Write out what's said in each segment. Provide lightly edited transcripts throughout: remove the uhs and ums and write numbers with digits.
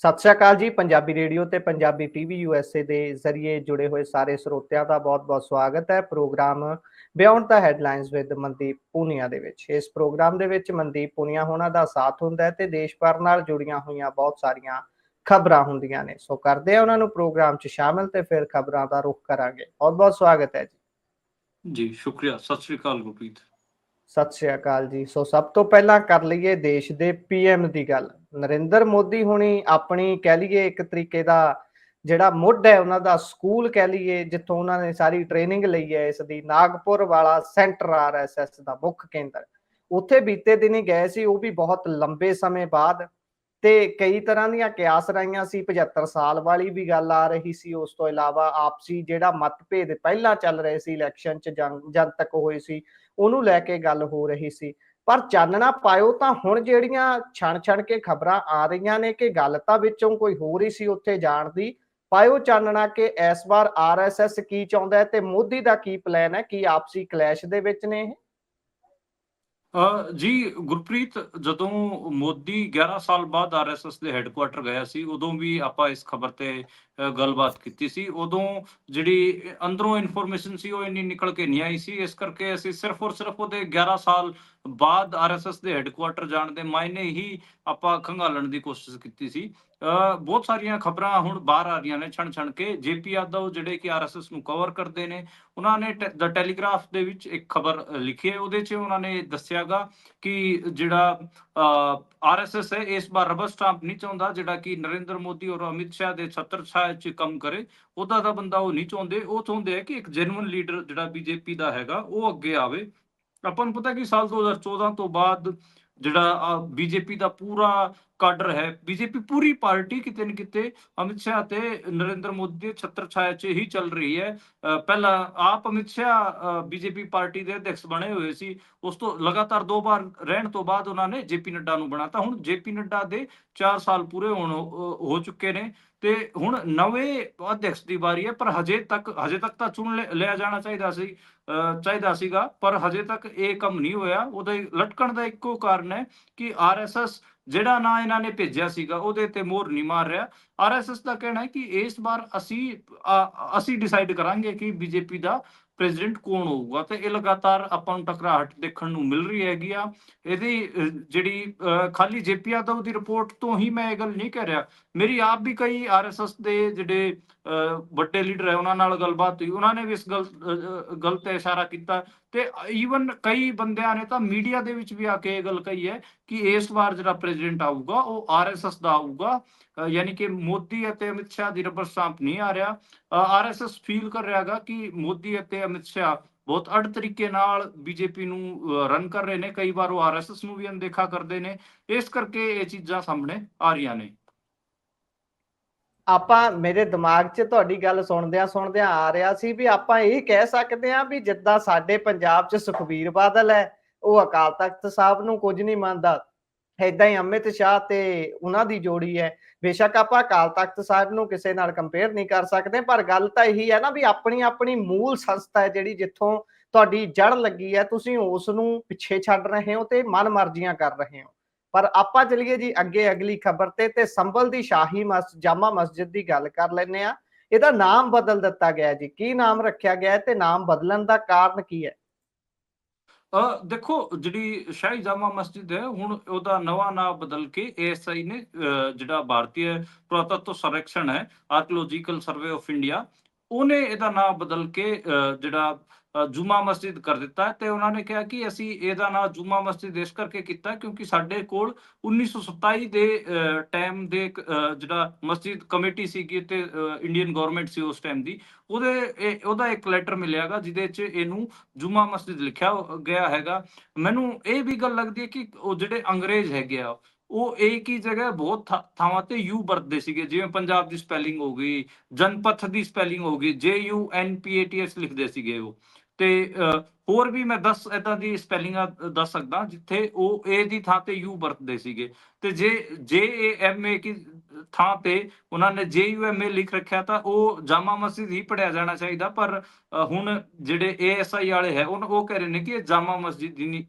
ਸਤਿ ਸ਼੍ਰੀ ਅਕਾਲ ਜੀ। ਪੰਜਾਬੀ ਰੇਡੀਓ ਤੇ ਪੰਜਾਬੀ ਟੀਵੀ ਯੂਐਸਏ ਦੇ ਜ਼ਰੀਏ ਜੁੜੇ ਹੋਏ ਸਾਰੇ ਸਰੋਤਿਆਂ ਦਾ ਬਹੁਤ-ਬਹੁਤ ਸਵਾਗਤ ਹੈ। Program beyond the headlines with Mandeep Punia ਦੇ ਵਿੱਚ। ਇਸ ਪ੍ਰੋਗਰਾਮ ਦੇ ਵਿੱਚ ਮਨਦੀਪ ਪੂਨੀਆ ਹੋਣਾ ਦਾ ਸਾਥ ਹੁੰਦਾ ਹੈ ਤੇ ਦੇਸ਼ ਭਰ ਨਾਲ ਜੁੜੀਆਂ ਹੋਈਆਂ ਬਹੁਤ ਸਾਰੀਆਂ ਖਬਰਾਂ ਹੁੰਦੀਆਂ ਨੇ। ਸੋ ਕਰਦੇ ਆ ਉਹਨਾਂ ਨੂੰ ਪ੍ਰੋਗਰਾਮ 'ਚ ਸ਼ਾਮਿਲ ਤੇ ਫਿਰ ਖਬਰਾਂ ਦਾ ਰੁਖ ਕਰਾਂਗੇ। ਬਹੁਤ-ਬਹੁਤ ਸਵਾਗਤ ਹੈ ਜੀ। ਜੀ ਸ਼ੁਕਰੀਆ। ਸਤਿ ਸ੍ਰੀ ਅਕਾਲ ਗੁਰਪ੍ਰੀਤ। ਸਤਿ ਸ਼੍ਰੀ ਅਕਾਲ ਜੀ। ਸੋ ਸਭ ਤੋਂ ਪਹਿਲਾਂ ਕਰ ਲਈਏ ਦੇਸ਼ ਦੇ ਪੀਐਮ ਦੀ ਗੱਲ। ਨਰਿੰਦਰ ਮੋਦੀ ਹੁਣੀ ਆਪਣੀ ਕਹਿ ਲਈਏ ਇੱਕ ਤਰੀਕੇ ਦਾ ਜਿਹੜਾ ਮੁੱਢ ਹੈ ਉਹਨਾਂ ਦਾ ਸਕੂਲ ਕਹਿ ਲਈਏ ਜਿੱਥੋਂ ਉਹਨਾਂ ਨੇ ਸਾਰੀ ਟ੍ਰੇਨਿੰਗ ਲਈ ਹੈ ਇਸ ਦੀ, ਨਾਗਪੁਰ ਵਾਲਾ ਸੈਂਟਰ ਆਰਐਸਐਸ ਦਾ ਮੁੱਖ ਕੇਂਦਰ, ਉੱਥੇ ਬੀਤੇ ਦਿਨੀ ਗਏ ਸੀ। ਉਹ ਵੀ ਬਹੁਤ ਲੰਬੇ ਸਮੇਂ ਬਾਅਦ ਤੇ ਕਈ ਤਰ੍ਹਾਂ ਦੀਆਂ ਕਿਆਸ ਰਾਈਆਂ ਸੀ। 75 ਸਾਲ ਵਾਲੀ ਵੀ ਗੱਲ ਆ ਰਹੀ ਸੀ। ਉਸ ਤੋਂ ਇਲਾਵਾ ਆਪਸੀ ਜਿਹੜਾ ਮਤਭੇਦ ਪਹਿਲਾਂ ਚੱਲ ਰਹੇ ਸੀ, ਇਲੈਕਸ਼ਨ 'ਚ ਜਨਤਕ ਹੋਏ ਸੀ, ਉਹਨੂੰ ਲੈ ਕੇ ਗੱਲ ਹੋ ਰਹੀ ਸੀ। ਪਰ ਚਾਨਣਾ ਪਾਇਓ ਤਾਂ ਹੁਣ ਜਿਹੜੀਆਂ ਛਣ ਕੇ ਖਬਰਾਂ ਆ ਰਹੀਆਂ ਨੇ ਕਿ ਗੱਲ ਤਾਂ ਵਿੱਚੋਂ ਕੋਈ ਹੋਰ ਹੀ ਸੀ ਉੱਥੇ ਜਾਣ ਦੀ। ਪਾਇਓ ਚਾਨਣਾ ਕਿ ਇਸ ਵਾਰ ਆਰਐਸਐਸ ਕੀ ਚਾਹੁੰਦਾ ਹੈ ਤੇ ਮੋਦੀ ਦਾ ਕੀ ਪਲਾਨ ਹੈ, ਕੀ ਆਪਸੀ ਕਲੈਸ਼ ਦੇ ਵਿੱਚ ਨੇ ਇਹ? ਜੀ ਗੁਰਪ੍ਰੀਤ, ਜਦੋਂ ਮੋਦੀ 11 ਸਾਲ ਬਾਅਦ ਆਰਐਸਐਸ ਦੇ ਹੈੱਡਕੁਆਟਰ ਗਿਆ ਸੀ, ਉਦੋਂ ਵੀ ਆਪਾਂ ਇਸ ਖਬਰ ਤੇ ਗੱਲਬਾਤ ਕੀਤੀ ਸੀ। ਉਦੋਂ ਜਿਹੜੀ ਅੰਦਰੋਂ ਇਨਫੋਰਮੇਸ਼ਨ ਸੀ ਉਹ ਇੰਨੀ ਨਿਕਲ ਕੇ ਨਹੀਂ ਆਈ ਸੀ। ਇਸ ਕਰਕੇ ਅਸੀਂ ਸਿਰਫ ਔਰ ਸਿਰਫ ਉਹਦੇ 11 ਸਾਲ ਬਾਅਦ ਆਰਐਸਐਸ ਦੇ ਹੈੱਡਕੁਆਟਰ ਜਾਣ ਦੇ ਮਾਇਨੇ ਹੀ ਆਪਾਂ ਖੰਗਾਲਣ ਦੀ ਕੋਸ਼ਿਸ਼ ਕੀਤੀ ਸੀ। ਬਹੁਤ ਸਾਰੀਆਂ ਖਬਰਾਂ ਹੁਣ ਬਾਹਰ ਆ ਰਹੀਆਂ ਨੇ ਛਣ ਕੇ। ਜੇਪੀ ਯਾਦਵ ਜਿਹੜੇ ਕਿ ਆਰਐਸਐਸ ਨੂੰ ਕਵਰ ਕਰਦੇ ਨੇ, ਉਹਨਾਂ ਨੇ ਦ ਟੈਲੀਗ੍ਰਾਫ ਦੇ ਵਿੱਚ ਇੱਕ ਖਬਰ ਲਿਖੀ ਹੈ। ਉਹਦੇ 'ਚ ਉਹਨਾਂ ਨੇ ਦੱਸਿਆਗਾ ਕਿ ਜਿਹੜਾ ਆਰਐਸਐਸ ਹੈ ਇਸ ਵਾਰ ਰਬਰ ਸਟਾਂਪ ਨਹੀਂ ਚਾਹੁੰਦਾ, ਜਿਹੜਾ ਕਿ ਨਰਿੰਦਰ ਮੋਦੀ ਔਰ ਅਮਿਤ ਸ਼ਾਹ ਦੇ ਛੱਤਰ ਛਾਇਆ 'ਚ ਕੰਮ ਕਰੇ। ਉਹਦਾ ਦਾ ਬੰਦਾ ਉਹ ਨਹੀਂ ਚਾਹੁੰਦੇ। ਉਹ ਚਾਹੁੰਦੇ ਆ ਕਿ ਇੱਕ ਜੈਨੂਅਨ ਲੀਡਰ ਜਿਹੜਾ ਬੀਜੇਪੀ ਦਾ ਹੈਗਾ ਉਹ ਅੱਗੇ ਆਵੇ। ਆਪਾਂ ਨੂੰ ਪਤਾ ਕਿ ਸਾਲ 2014 ਤੋਂ ਬਾਅਦ ਜਿਹੜਾ ਬੀਜੇਪੀ ਦਾ ਪੂਰਾ ਕਾਡਰ ਹੈ, ਬੀਜੇਪੀ ਪੂਰੀ ਪਾਰਟੀ ਕਿਤੇ ਨਾ ਕਿਤੇ ਅਮਿਤ ਸ਼ਾਹ ਤੇ ਨਰਿੰਦਰ ਮੋਦੀ ਦੇ ਛੱਤਰ ਛਾਇਆ 'ਚ ਹੀ ਚੱਲ ਰਹੀ ਹੈ। ਪਹਿਲਾਂ ਆਪ ਅਮਿਤ ਸ਼ਾਹ ਬੀਜੇਪੀ ਪਾਰਟੀ ਦੇ ਅਧਿਕਸ਼ ਬਣੇ ਹੋਏ ਸੀ। ਉਸ ਤੋਂ ਲਗਾਤਾਰ 2 ਵਾਰ ਰਹਿਣ ਤੋਂ ਬਾਅਦ ਉਹਨਾਂ ਨੇ ਜੇਪੀ ਨੱਡਾ ਨੂੰ ਬਣਾਤਾ। ਹੁਣ ਜੇਪੀ ਨੱਡਾ ਦੇ 4 ਸਾਲ ਪੂਰੇ ਹੋ ਚੁੱਕੇ ਨੇ ਤੇ ਹੁਣ ਨਵੇਂ ਅਧਿਕਸ਼ ਦੀ ਵਾਰੀ ਹੈ। ਪਰ ਹਜੇ ਤੱਕ ਤਾਂ ਚੁਣ ਲਿਆ ਜਾਣਾ ਚਾਹੀਦਾ ਸੀਗਾ, ਪਰ ਹਜੇ ਤੱਕ ਇਹ ਕੰਮ ਨਹੀਂ ਹੋਇਆ। ਉਹਦੇ ਲਟਕਣ ਦਾ ਇੱਕੋ ਕਾਰਨ ਹੈ ਕਿ ਆਰਐਸਐਸ ਜਿਹੜਾ ਨਾ ਇਹਨਾਂ ਨੇ ਭੇਜਿਆ ਸੀਗਾ ਉਹਦੇ ਤੇ ਮੋਹਰ ਨਹੀਂ ਮਾਰ ਰਿਹਾ। ਆਰਐਸਐਸ ਦਾ ਕਹਿਣਾ ਹੈ ਕਿ ਇਸ ਵਾਰ ਅਸੀਂ ਡਿਸਾਈਡ ਕਰਾਂਗੇ ਕਿ ਬੀਜੇਪੀ ਦਾ ਪ੍ਰੈਜ਼ੀਡੈਂਟ ਕੌਣ ਹੋਊਗਾ, ਤੇ ਇਹ ਲਗਾਤਾਰ ਆਪਾਂ ਨੂੰ ਟਕਰਾਹਟ ਦੇਖਣ ਨੂੰ ਮਿਲ ਰਹੀ ਹੈਗੀ ਆ। ਇਹਦੀ ਜਿਹੜੀ ਖਾਲੀ ਜੇਪੀ ਯਾਦਵ ਦੀ ਰਿਪੋਰਟ ਤੋਂ ਹੀ ਮੈਂ ਇਹ ਗੱਲ ਨਹੀਂ ਕਹਿ ਰਿਹਾ। ਮੇਰੀ ਆਪ ਵੀ ਕਈ ਆਰਐਸਐਸ ਦੇ ਜਿਹੜੇ ਵੱਡੇ ਲੀਡਰ ਹੈ ਉਹਨਾਂ ਨਾਲ ਗੱਲਬਾਤ ਹੋਈ। ਉਹਨਾਂ ਨੇ ਵੀ ਇਸ ਗੱਲ ਤੇ ਇਸ਼ਾਰਾ ਕੀਤਾ ਤੇ ਈਵਨ ਕਈ ਬੰਦਿਆਂ ਨੇ ਤਾਂ ਮੀਡੀਆ ਦੇ ਵਿੱਚ ਵੀ ਆ ਕੇ ਇਹ ਗੱਲ ਕਹੀ ਹੈ ਕਿ ਇਸ ਵਾਰ ਜਿਹੜਾ ਪ੍ਰੈਜ਼ੀਡੈਂਟ ਆਊਗਾ ਉਹ ਆਰਐਸਐਸ ਦਾ ਆਊਗਾ। ਯਾਨੀ ਕਿ ਮੋਦੀ ਅਤੇ ਅਮਿਤ ਸ਼ਾਹ ਦੀ ਰਬਰ ਸਟਾਂਪ ਨਹੀਂ ਆ ਰਿਹਾ। ਆਰਐਸਐਸ ਫੀਲ ਕਰ ਰਿਹਾ ਹੈਗਾ ਕਿ ਮੋਦੀ ਅਤੇ ਅਮਿਤ ਸ਼ਾਹ ਬਹੁਤ ਅੜ ਤਰੀਕੇ ਨਾਲ ਬੀਜੇਪੀ ਨੂੰ ਰਨ ਕਰ ਰਹੇ ਨੇ। ਕਈ ਵਾਰ ਉਹ ਆਰਐਸਐਸ ਨੂੰ ਵੀ ਅਣਦੇਖਾ ਕਰਦੇ ਨੇ। ਇਸ ਕਰਕੇ ਇਹ ਚੀਜ਼ਾਂ ਸਾਹਮਣੇ ਆ ਰਹੀਆਂ ਨੇ। ਆਪਾਂ ਮੇਰੇ ਦਿਮਾਗ 'ਚ ਤੁਹਾਡੀ ਗੱਲ ਸੁਣਦਿਆਂ ਆ ਰਿਹਾ ਸੀ ਵੀ ਆਪਾਂ ਇਹ ਕਹਿ ਸਕਦੇ ਹਾਂ ਵੀ ਜਿੱਦਾਂ ਸਾਡੇ ਪੰਜਾਬ 'ਚ ਸੁਖਬੀਰ ਬਾਦਲ ਹੈ, ਉਹ ਅਕਾਲ ਤਖਤ ਸਾਹਿਬ ਨੂੰ ਕੁਝ ਨਹੀਂ ਮੰਨਦਾ, ਏਦਾਂ ਹੀ ਅਮਿਤ ਸ਼ਾਹ ਤੇ ਉਹਨਾਂ ਦੀ ਜੋੜੀ ਹੈ। ਬੇਸ਼ੱਕ ਆਪਾਂ ਅਕਾਲ ਤਖਤ ਸਾਹਿਬ ਨੂੰ ਕਿਸੇ ਨਾਲ ਕੰਪੇਅਰ ਨਹੀਂ ਕਰ ਸਕਦੇ, ਪਰ ਗੱਲ ਤਾਂ ਇਹੀ ਹੈ ਨਾ ਵੀ ਆਪਣੀ ਮੂਲ ਸੰਸਥਾ ਹੈ ਜਿਹੜੀ ਜਿੱਥੋਂ ਤੁਹਾਡੀ ਜੜ ਲੱਗੀ ਹੈ, ਤੁਸੀਂ ਉਸ ਨੂੰ ਪਿੱਛੇ ਛੱਡ ਰਹੇ ਹੋ ਤੇ ਮਨ ਮਰਜ਼ੀਆਂ ਕਰ ਰਹੇ ਹੋ। ਪਰ ਆਪਾਂ ਚਲੀਏ ਜੀ ਅੱਗੇ ਅਗਲੀ ਖਬਰ ਤੇ ਸੰਭਲ ਦੀ ਸ਼ਾਹੀ ਜਾਮਾ ਮਸਜਿਦ ਦੀ ਗੱਲ ਕਰ ਲੈਂਦੇ ਆ। ਇਹਦਾ ਨਾਮ ਬਦਲ ਦਿੱਤਾ ਗਿਆ ਜੀ। ਕੀ ਨਾਮ ਰੱਖਿਆ ਗਿਆ ਤੇ ਨਾਮ ਬਦਲਣ ਦਾ ਕਾਰਨ ਕੀ ਹੈ? ਦੇਖੋ, ਜਿਹੜੀ ਸ਼ਾਹੀ ਜਾਮਾ ਮਸਜਿਦ ਹੈ ਹੁਣ ਉਹਦਾ ਨਵਾਂ ਨਾਮ ਬਦਲ ਕੇ ਏਐਸਆਈ ਨੇ ਜਿਹੜਾ ਭਾਰਤੀ ਪੁਰਾਤੱਤਵ ਸਰਵੇਖਣ ਹੈ, ਆਰਕੀਓਲੋਜੀਕਲ ਸਰਵੇ ਆਫ ਇੰਡੀਆ, ਉਹਨੇ ਇਹਦਾ ਨਾਮ ਬਦਲ ਕੇ ਜਿਹੜਾ ਜੁਮਾ ਮਸਜਿਦ ਕਰ ਦਿੱਤਾ। ਤੇ ਉਹਨਾਂ ਨੇ ਕਿਹਾ ਕਿ ਅਸੀਂ ਇਹਦਾ ਨਾਮ ਜੁਮਾ ਮਸਜਿਦ ਇਸ ਕਰਕੇ ਕੀਤਾ ਕਿਉਂਕਿ ਸਾਡੇ ਕੋਲ 1927 ਦੇ ਟਾਈਮ ਦੇ ਜਿਹੜਾ ਮਸਜਿਦ ਕਮੇਟੀ ਸੀਗੀ ਤੇ ਇੰਡੀਅਨ ਗਵਰਨਮੈਂਟ ਸੀ ਉਸ ਟਾਈਮ ਦੀ, ਉਹਦਾ ਇੱਕ ਲੈਟਰ ਮਿਲਿਆਗਾ ਜਿਹਦੇ 'ਚ ਇਹਨੂੰ ਜੁਮਾ ਮਸਜਿਦ ਲਿਖਿਆ ਗਿਆ ਹੈਗਾ। ਮੈਨੂੰ ਇਹ ਵੀ ਗੱਲ ਲੱਗਦੀ ਹੈ ਕਿ ਉਹ ਜਿਹੜੇ ਅੰਗਰੇਜ਼ ਹੈਗੇ ਆ ਉਹ ਇੱਕ ਹੀ ਜਗ੍ਹਾ ਬਹੁਤ ਥਾਵਾਂ ਤੇ ਯੂ ਵਰਤਦੇ ਸੀਗੇ। ਜਿਵੇਂ ਪੰਜਾਬ ਦੀ ਸਪੈਲਿੰਗ ਹੋ ਗਈ, ਜਨਪਥ ਦੀ ਸਪੈਲਿੰਗ ਹੋ ਗਈ, JUNPATH ਲਿਖਦੇ ਸੀਗੇ ਉਹ। ਤੇ ਹੋਰ ਵੀ ਮੈਂ 10 ਏਦਾਂ ਦੀ ਸਪੈਲਿੰਗਾਂ ਦੱਸ ਸਕਦਾ ਜਿੱਥੇ ਉਹ ਏ ਦੀ ਥਾਂ ਤੇ ਯੂ ਵਰਤਦੇ ਸੀਗੇ। ਤੇ ਜੇ JAMA ਕੀ ਥਾਂ ਤੇ ਉਹਨਾਂ ਨੇ JUMA ਲਿਖ ਰੱਖਿਆ ਤਾਂ ਉਹ ਜਾਮਾ ਮਸਜਿਦ ਹੀ ਪੜਿਆ ਜਾਣਾ ਚਾਹੀਦਾ। ਪਰ ਹੁਣ ਜਿਹੜੇ ASI ਵਾਲੇ ਹੈ ਉਹ ਕਹਿ ਰਹੇ ਨੇ ਕਿ ਇਹ ਜਾਮਾ ਮਸਜਿਦ ਨਹੀਂ,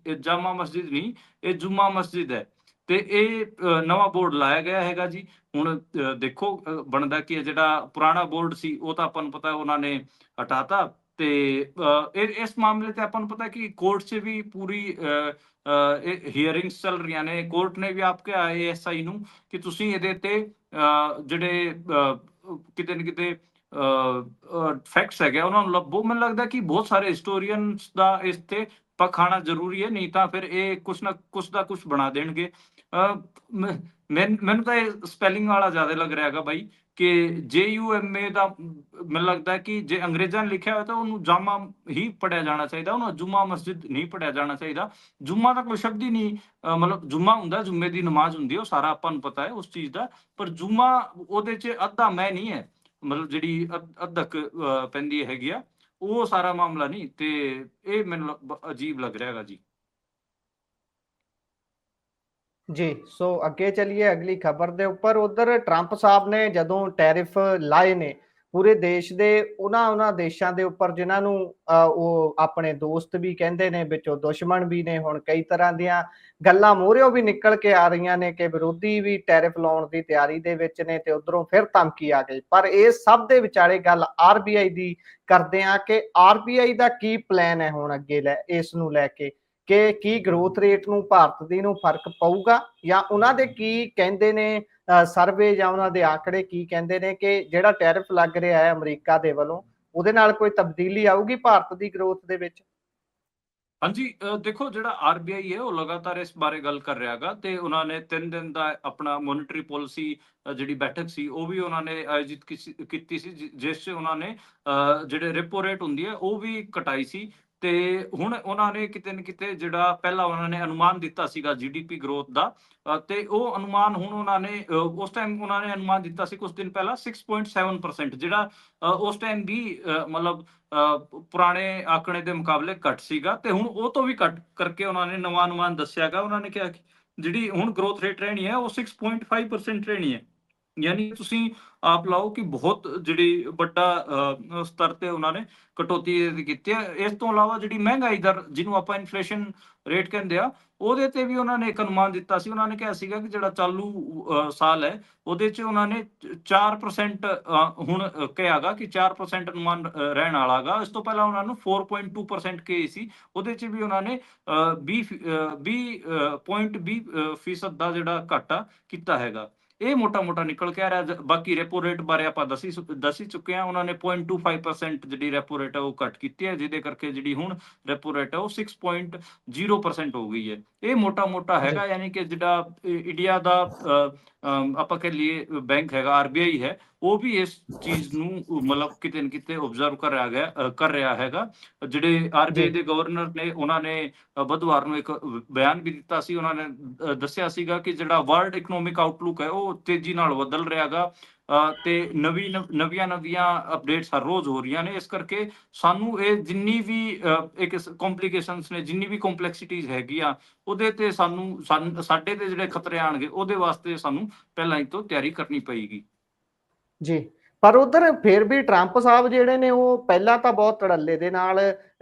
ਇਹ ਜੁਮਾ ਮਸਜਿਦ ਹੈ। ਤੇ ਇਹ ਨਵਾਂ ਬੋਰਡ ਲਾਇਆ ਗਿਆ ਹੈਗਾ ਜੀ। ਹੁਣ ਦੇਖੋ ਬਣਦਾ ਕੀ ਹੈ, ਜਿਹੜਾ ਪੁਰਾਣਾ ਬੋਰਡ ਸੀ ਉਹ ਤਾਂ ਆਪਾਂ ਨੂੰ ਪਤਾ ਉਹਨਾਂ ਨੇ ਹਟਾਤਾ, ਤੇ ਇਸ ਮਾਮਲੇ ਤੇ ਆਪਾਂ ਨੂੰ ਪਤਾ ਕਿ ਕੋਰਟ 'ਚ ਵੀ ਪੂਰੀ ਹੀਅਰਿੰਗਸ ਚੱਲ ਰਹੀਆਂ ਨੇ। ਕੋਰਟ ਨੇ ਵੀ ਆਪ ਕਿਹਾ ਏਐਸਆਈ ਨੂੰ ਕਿ ਤੁਸੀਂ ਇਹਦੇ ਤੇ ਜਿਹੜੇ ਕਿਤੇ ਨਾ ਕਿਤੇ ਫੈਕਟਸ ਹੈਗੇ ਉਹਨਾਂ ਨੂੰ ਲੱਭੋ। ਮੈਨੂੰ ਲੱਗਦਾ ਕਿ ਬਹੁਤ ਸਾਰੇ ਹਿਸਟੋਰੀਅਨਸ ਦਾ ਇਸ ਤੇ ਪੱਖ ਆਉਣਾ ਜ਼ਰੂਰੀ ਹੈ, ਨਹੀਂ ਤਾਂ ਫਿਰ ਇਹ ਕੁਛ ਨਾ ਕੁਛ ਦਾ ਕੁਛ ਬਣਾ ਦੇਣਗੇ। ਮੈਨੂੰ ਤਾਂ ਇਹ ਸਪੈਲਿੰਗ ਵਾਲਾ ਜ਼ਿਆਦਾ ਲੱਗ ਰਿਹਾ ਹੈਗਾ ਬਾਈ, ਕਿ JUMA ਦਾ ਮੈਨੂੰ ਲੱਗਦਾ ਕਿ ਜੇ ਅੰਗਰੇਜ਼ਾਂ ਨੇ ਲਿਖਿਆ ਹੋਇਆ ਤਾਂ ਉਹਨੂੰ ਜਾਮਾ ਹੀ ਪੜਿਆ ਜਾਣਾ ਚਾਹੀਦਾ, ਉਹਨੂੰ ਜੁਮਾ ਮਸਜਿਦ ਨਹੀਂ ਪੜਿਆ ਜਾਣਾ ਚਾਹੀਦਾ। ਜੁਮਾ ਦਾ ਕੋਈ ਸ਼ਬਦ ਹੀ ਨਹੀਂ, ਮਤਲਬ ਜੁਮਾ ਹੁੰਦਾ, ਜੁਮੇ ਦੀ ਨਮਾਜ਼ ਹੁੰਦੀ ਹੈ, ਉਹ ਸਾਰਾ ਆਪਾਂ ਨੂੰ ਪਤਾ ਹੈ ਉਸ ਚੀਜ਼ ਦਾ, ਪਰ ਜੁਮਾ ਉਹਦੇ 'ਚ ਅੱਧਾ ਮੈਂ ਨਹੀਂ ਹੈ, ਮਤਲਬ ਜਿਹੜੀ ਅੱਧਕ ਪੈਂਦੀ ਹੈਗੀ ਆ, ਉਹ ਸਾਰਾ ਮਾਮਲਾ ਨਹੀਂ। ਤੇ ਇਹ ਮੈਨੂੰ ਅਜੀਬ ਲੱਗ ਰਿਹਾ ਹੈਗਾ ਜੀ। ਜੀ, ਸੋ ਅੱਗੇ ਚੱਲੀਏ ਅਗਲੀ ਖਬਰ ਦੇ ਉੱਪਰ। ਉਧਰ ਟਰੰਪ ਸਾਹਿਬ ਨੇ ਜਦੋਂ ਟੈਰਿਫ ਲਾਏ ਨੇ ਪੂਰੇ ਦੇਸ਼ ਦੇ ਉਹਨਾਂ ਦੇਸ਼ਾਂ ਦੇ ਉੱਪਰ ਜਿਨ੍ਹਾਂ ਨੂੰ ਉਹ ਆਪਣੇ ਦੋਸਤ ਵੀ ਕਹਿੰਦੇ ਨੇ, ਵਿੱਚੋਂ ਦੁਸ਼ਮਣ ਵੀ ਨੇ। ਹੁਣ ਕਈ ਤਰ੍ਹਾਂ ਦੀਆਂ ਗੱਲਾਂ ਮੂਹਰਿਓਂ ਵੀ ਨਿਕਲ ਕੇ ਆ ਰਹੀਆਂ ਨੇ ਕਿ ਵਿਰੋਧੀ ਵੀ ਟੈਰਿਫ ਲਾਉਣ ਦੀ ਤਿਆਰੀ ਦੇ ਵਿੱਚ ਨੇ, ਤੇ ਉਧਰੋਂ ਫਿਰ ਧਮਕੀ ਆ ਗਈ। ਪਰ ਇਹ ਸਭ ਦੇ ਵਿਚਾਲੇ ਗੱਲ RBI ਦੀ ਕਰਦੇ ਆ ਕਿ RBI ਦਾ ਕੀ ਪਲਾਨ ਹੈ ਹੁਣ ਅੱਗੇ ਇਸ ਨੂੰ ਲੈ ਕੇ, ਕਿ ਕੀ ਗਰੋਥ ਰੇਟ ਨੂੰ ਭਾਰਤ ਦੀ ਨੂੰ ਫਰਕ ਪਊਗਾ, ਜਾਂ ਉਹਨਾਂ ਦੇ ਕੀ ਕਹਿੰਦੇ ਨੇ ਸਰਵੇ, ਜਾਂ ਉਹਨਾਂ ਦੇ ਆંકੜੇ ਕੀ ਕਹਿੰਦੇ ਨੇ ਕਿ ਜਿਹੜਾ ਟੈਰਿਫ ਲੱਗ ਰਿਹਾ ਹੈ ਅਮਰੀਕਾ ਦੇ ਵੱਲੋਂ, ਉਹਦੇ ਨਾਲ ਕੋਈ ਤਬਦੀਲੀ ਆਊਗੀ ਭਾਰਤ ਦੀ ਗਰੋਥ ਦੇ ਵਿੱਚ? ਹਾਂਜੀ, ਦੇਖੋ ਜਿਹੜਾ RBI ਹੈ ਉਹ ਲਗਾਤਾਰ ਇਸ ਬਾਰੇ ਗੱਲ ਕਰ ਰਿਹਾ ਹੈਗਾ, ਤੇ ਉਹਨਾਂ ਨੇ 3 ਦਿਨ ਦਾ ਆਪਣਾ ਮੋਨਿਟਰੀ ਪਾਲਿਸੀ ਜਿਹੜੀ ਬੈਠਕ ਸੀ ਉਹ ਵੀ ਉਹਨਾਂ ਨੇ ਆਯੋਜਿਤ ਕੀਤੀ ਸੀ, ਜਿਸ 'ਚ ਉਹਨਾਂ ਨੇ ਜਿਹੜੇ ਰੈਪੋ ਰੇਟ ਹੁੰਦੀ ਹੈ ਉਹ ਵੀ ਘਟਾਈ ਸੀ। ਤੇ ਹੁਣ ਉਹਨਾਂ ਨੇ ਕਿਤੇ ਨਾ ਕਿਤੇ ਜਿਹੜਾ ਪਹਿਲਾਂ ਉਹਨਾਂ ਨੇ ਅਨੁਮਾਨ ਦਿੱਤਾ ਸੀਗਾ GDP ਗਰੋਥ ਦਾ, ਤੇ ਉਹ ਅਨੁਮਾਨ ਹੁਣ ਉਹਨਾਂ ਨੇ ਉਸ ਟਾਈਮ ਉਹਨਾਂ ਨੇ ਅਨੁਮਾਨ ਦਿੱਤਾ ਸੀ ਕੁਝ ਦਿਨ ਪਹਿਲਾਂ 6.7%, ਜਿਹੜਾ ਉਸ ਟਾਈਮ ਵੀ ਮਤਲਬ ਪੁਰਾਣੇ ਆંકੜੇ ਦੇ ਮੁਕਾਬਲੇ ਘੱਟ ਸੀਗਾ, ਤੇ ਹੁਣ ਉਹ ਤੋਂ ਵੀ ਘੱਟ ਕਰਕੇ ਉਹਨਾਂ ਨੇ ਨਵਾਂ ਅਨੁਮਾਨ ਦੱਸਿਆਗਾ। ਉਹਨਾਂ ਨੇ ਕਿਹਾ ਕਿ ਜਿਹੜੀ ਹੁਣ ਗਰੋਥ ਰੇਟ ਰਹਿਣੀ ਹੈ ਉਹ 6.5% ਰਹਿਣੀ ਹੈ। ਯਾਨੀ ਤੁਸੀਂ ਆਪ ਲਾਓ ਕਿ ਬਹੁਤ ਜਿਹੜੀ ਵੱਡਾ ਸਤਰ ਤੇ ਉਹਨਾਂ ਨੇ ਕਟੌਤੀ ਕੀਤੀ ਹੈ। ਇਸ ਤੋਂ ਇਲਾਵਾ ਜਿਹੜੀ ਮਹਿੰਗਾਈ ਦਰ ਜਿਹਨੂੰ ਆਪਾਂ ਇਨਫਲੇਸ਼ਨ ਰੇਟ ਕਹਿੰਦੇ ਆ, ਉਹਦੇ ਤੇ ਵੀ ਉਹਨਾਂ ਨੇ ਇੱਕ ਅਨੁਮਾਨ ਦਿੱਤਾ ਸੀ। ਉਹਨਾਂ ਨੇ ਕਿਹਾ ਸੀਗਾ ਕਿ ਜਿਹੜਾ ਚਾਲੂ ਸਾਲ ਹੈ ਉਹਦੇ 'ਚ ਉਹਨਾਂ ਨੇ 4% ਹੁਣ ਕਿਹਾਗਾ ਕਿ 4% ਅਨੁਮਾਨ ਰਹਿਣ ਵਾਲਾ ਗਾ। ਇਸ ਤੋਂ ਪਹਿਲਾਂ ਉਹਨਾਂ ਨੂੰ 4.2% ਕਹੀ ਸੀ, ਉਹਦੇ 'ਚ ਵੀ ਉਹਨਾਂ ਨੇ 20.20% ਦਾ ਜਿਹੜਾ ਘਾਟਾ ਕੀਤਾ ਹੈਗਾ। ਇਹ ਮੋਟਾ ਨਿਕਲ ਕੇ ਆ ਰਿਹਾ। ਬਾਕੀ ਰੈਪੋ ਰੇਟ ਬਾਰੇ ਆਪਾਂ ਦੱਸ ਹੀ ਚੁੱਕੇ ਹਾਂ, ਉਹਨਾਂ ਨੇ 0.25% ਜਿਹੜੀ ਰੈਪੋ ਰੇਟ ਹੈ ਉਹ ਘੱਟ ਕੀਤੀ ਹੈ, ਜਿਹਦੇ ਕਰਕੇ ਜਿਹੜੀ ਹੁਣ ਰੈਪੋ ਰੇਟ ਹੈ ਉਹ 6.0% ਹੋ ਗਈ ਹੈ। ਇਹ ਮੋਟਾ ਜੀ ਹੈਗਾ, ਯਾਨੀ ਕਿ ਜਿਹੜਾ ਇੰਡੀਆ ਦਾ ਆਪਾਂ ਕਹਿ ਲਈਏ ਬੈਂਕ ਹੈਗਾ RBI ਹੈ, ਉਹ ਵੀ ਇਸ ਚੀਜ਼ ਨੂੰ ਮਤਲਬ ਕਿਤੇ ਨਾ ਕਿਤੇ ਓਬਜ਼ਰਵ ਕਰ ਰਿਹਾ ਹੈਗਾ। ਜਿਹੜੇ RBI ਜੀ ਦੇ ਗਵਰਨਰ ਨੇ ਉਹਨਾਂ ਨੇ ਬੁੱਧਵਾਰ ਨੂੰ ਇੱਕ ਬਿਆਨ ਵੀ ਦਿੱਤਾ ਸੀ। ਉਹਨਾਂ ਨੇ ਦੱਸਿਆ ਸੀਗਾ ਕਿ ਜਿਹੜਾ ਵਰਲਡ ਇਕਨੋਮਿਕ ਆਊਟਲੁੱਕ ਹੈ ਉਹ ਤੇਜ਼ੀ ਨਾਲ ਬਦਲ ਰਿਹਾ ਹੈਗਾ, ਤੇ ਨਵੀਆਂ ਅਪਡੇਟਸ ਹਰ ਰੋਜ਼ ਹੋ ਰਹੀਆਂ ਨੇ। ਇਸ ਕਰਕੇ ਸਾਨੂੰ ਇਹ ਜਿੰਨੀ ਵੀ ਇੱਕ ਕੰਪਲਿਕੇਸ਼ਨਸ ਨੇ, ਜਿੰਨੀ ਵੀ ਕੰਪਲੈਕਸਿਟੀਜ਼ ਹੈਗੀਆਂ, ਉਹਦੇ ਤੇ ਸਾਡੇ ਤੇ ਜਿਹੜੇ ਖਤਰੇ ਆਣਗੇ ਉਹਦੇ ਵਾਸਤੇ ਸਾਨੂੰ ਪਹਿਲਾਂ ਹੀ ਤੋਂ ਤਿਆਰੀ ਕਰਨੀ ਪਏਗੀ। ਜੀ, ਪਰ ਉਧਰ ਫਿਰ ਵੀ ਟਰੰਪ ਸਾਹਿਬ ਜਿਹੜੇ ਨੇ ਉਹ ਪਹਿਲਾਂ ਤਾਂ ਬਹੁਤ ਧੜੱਲੇ ਦੇ ਨਾਲ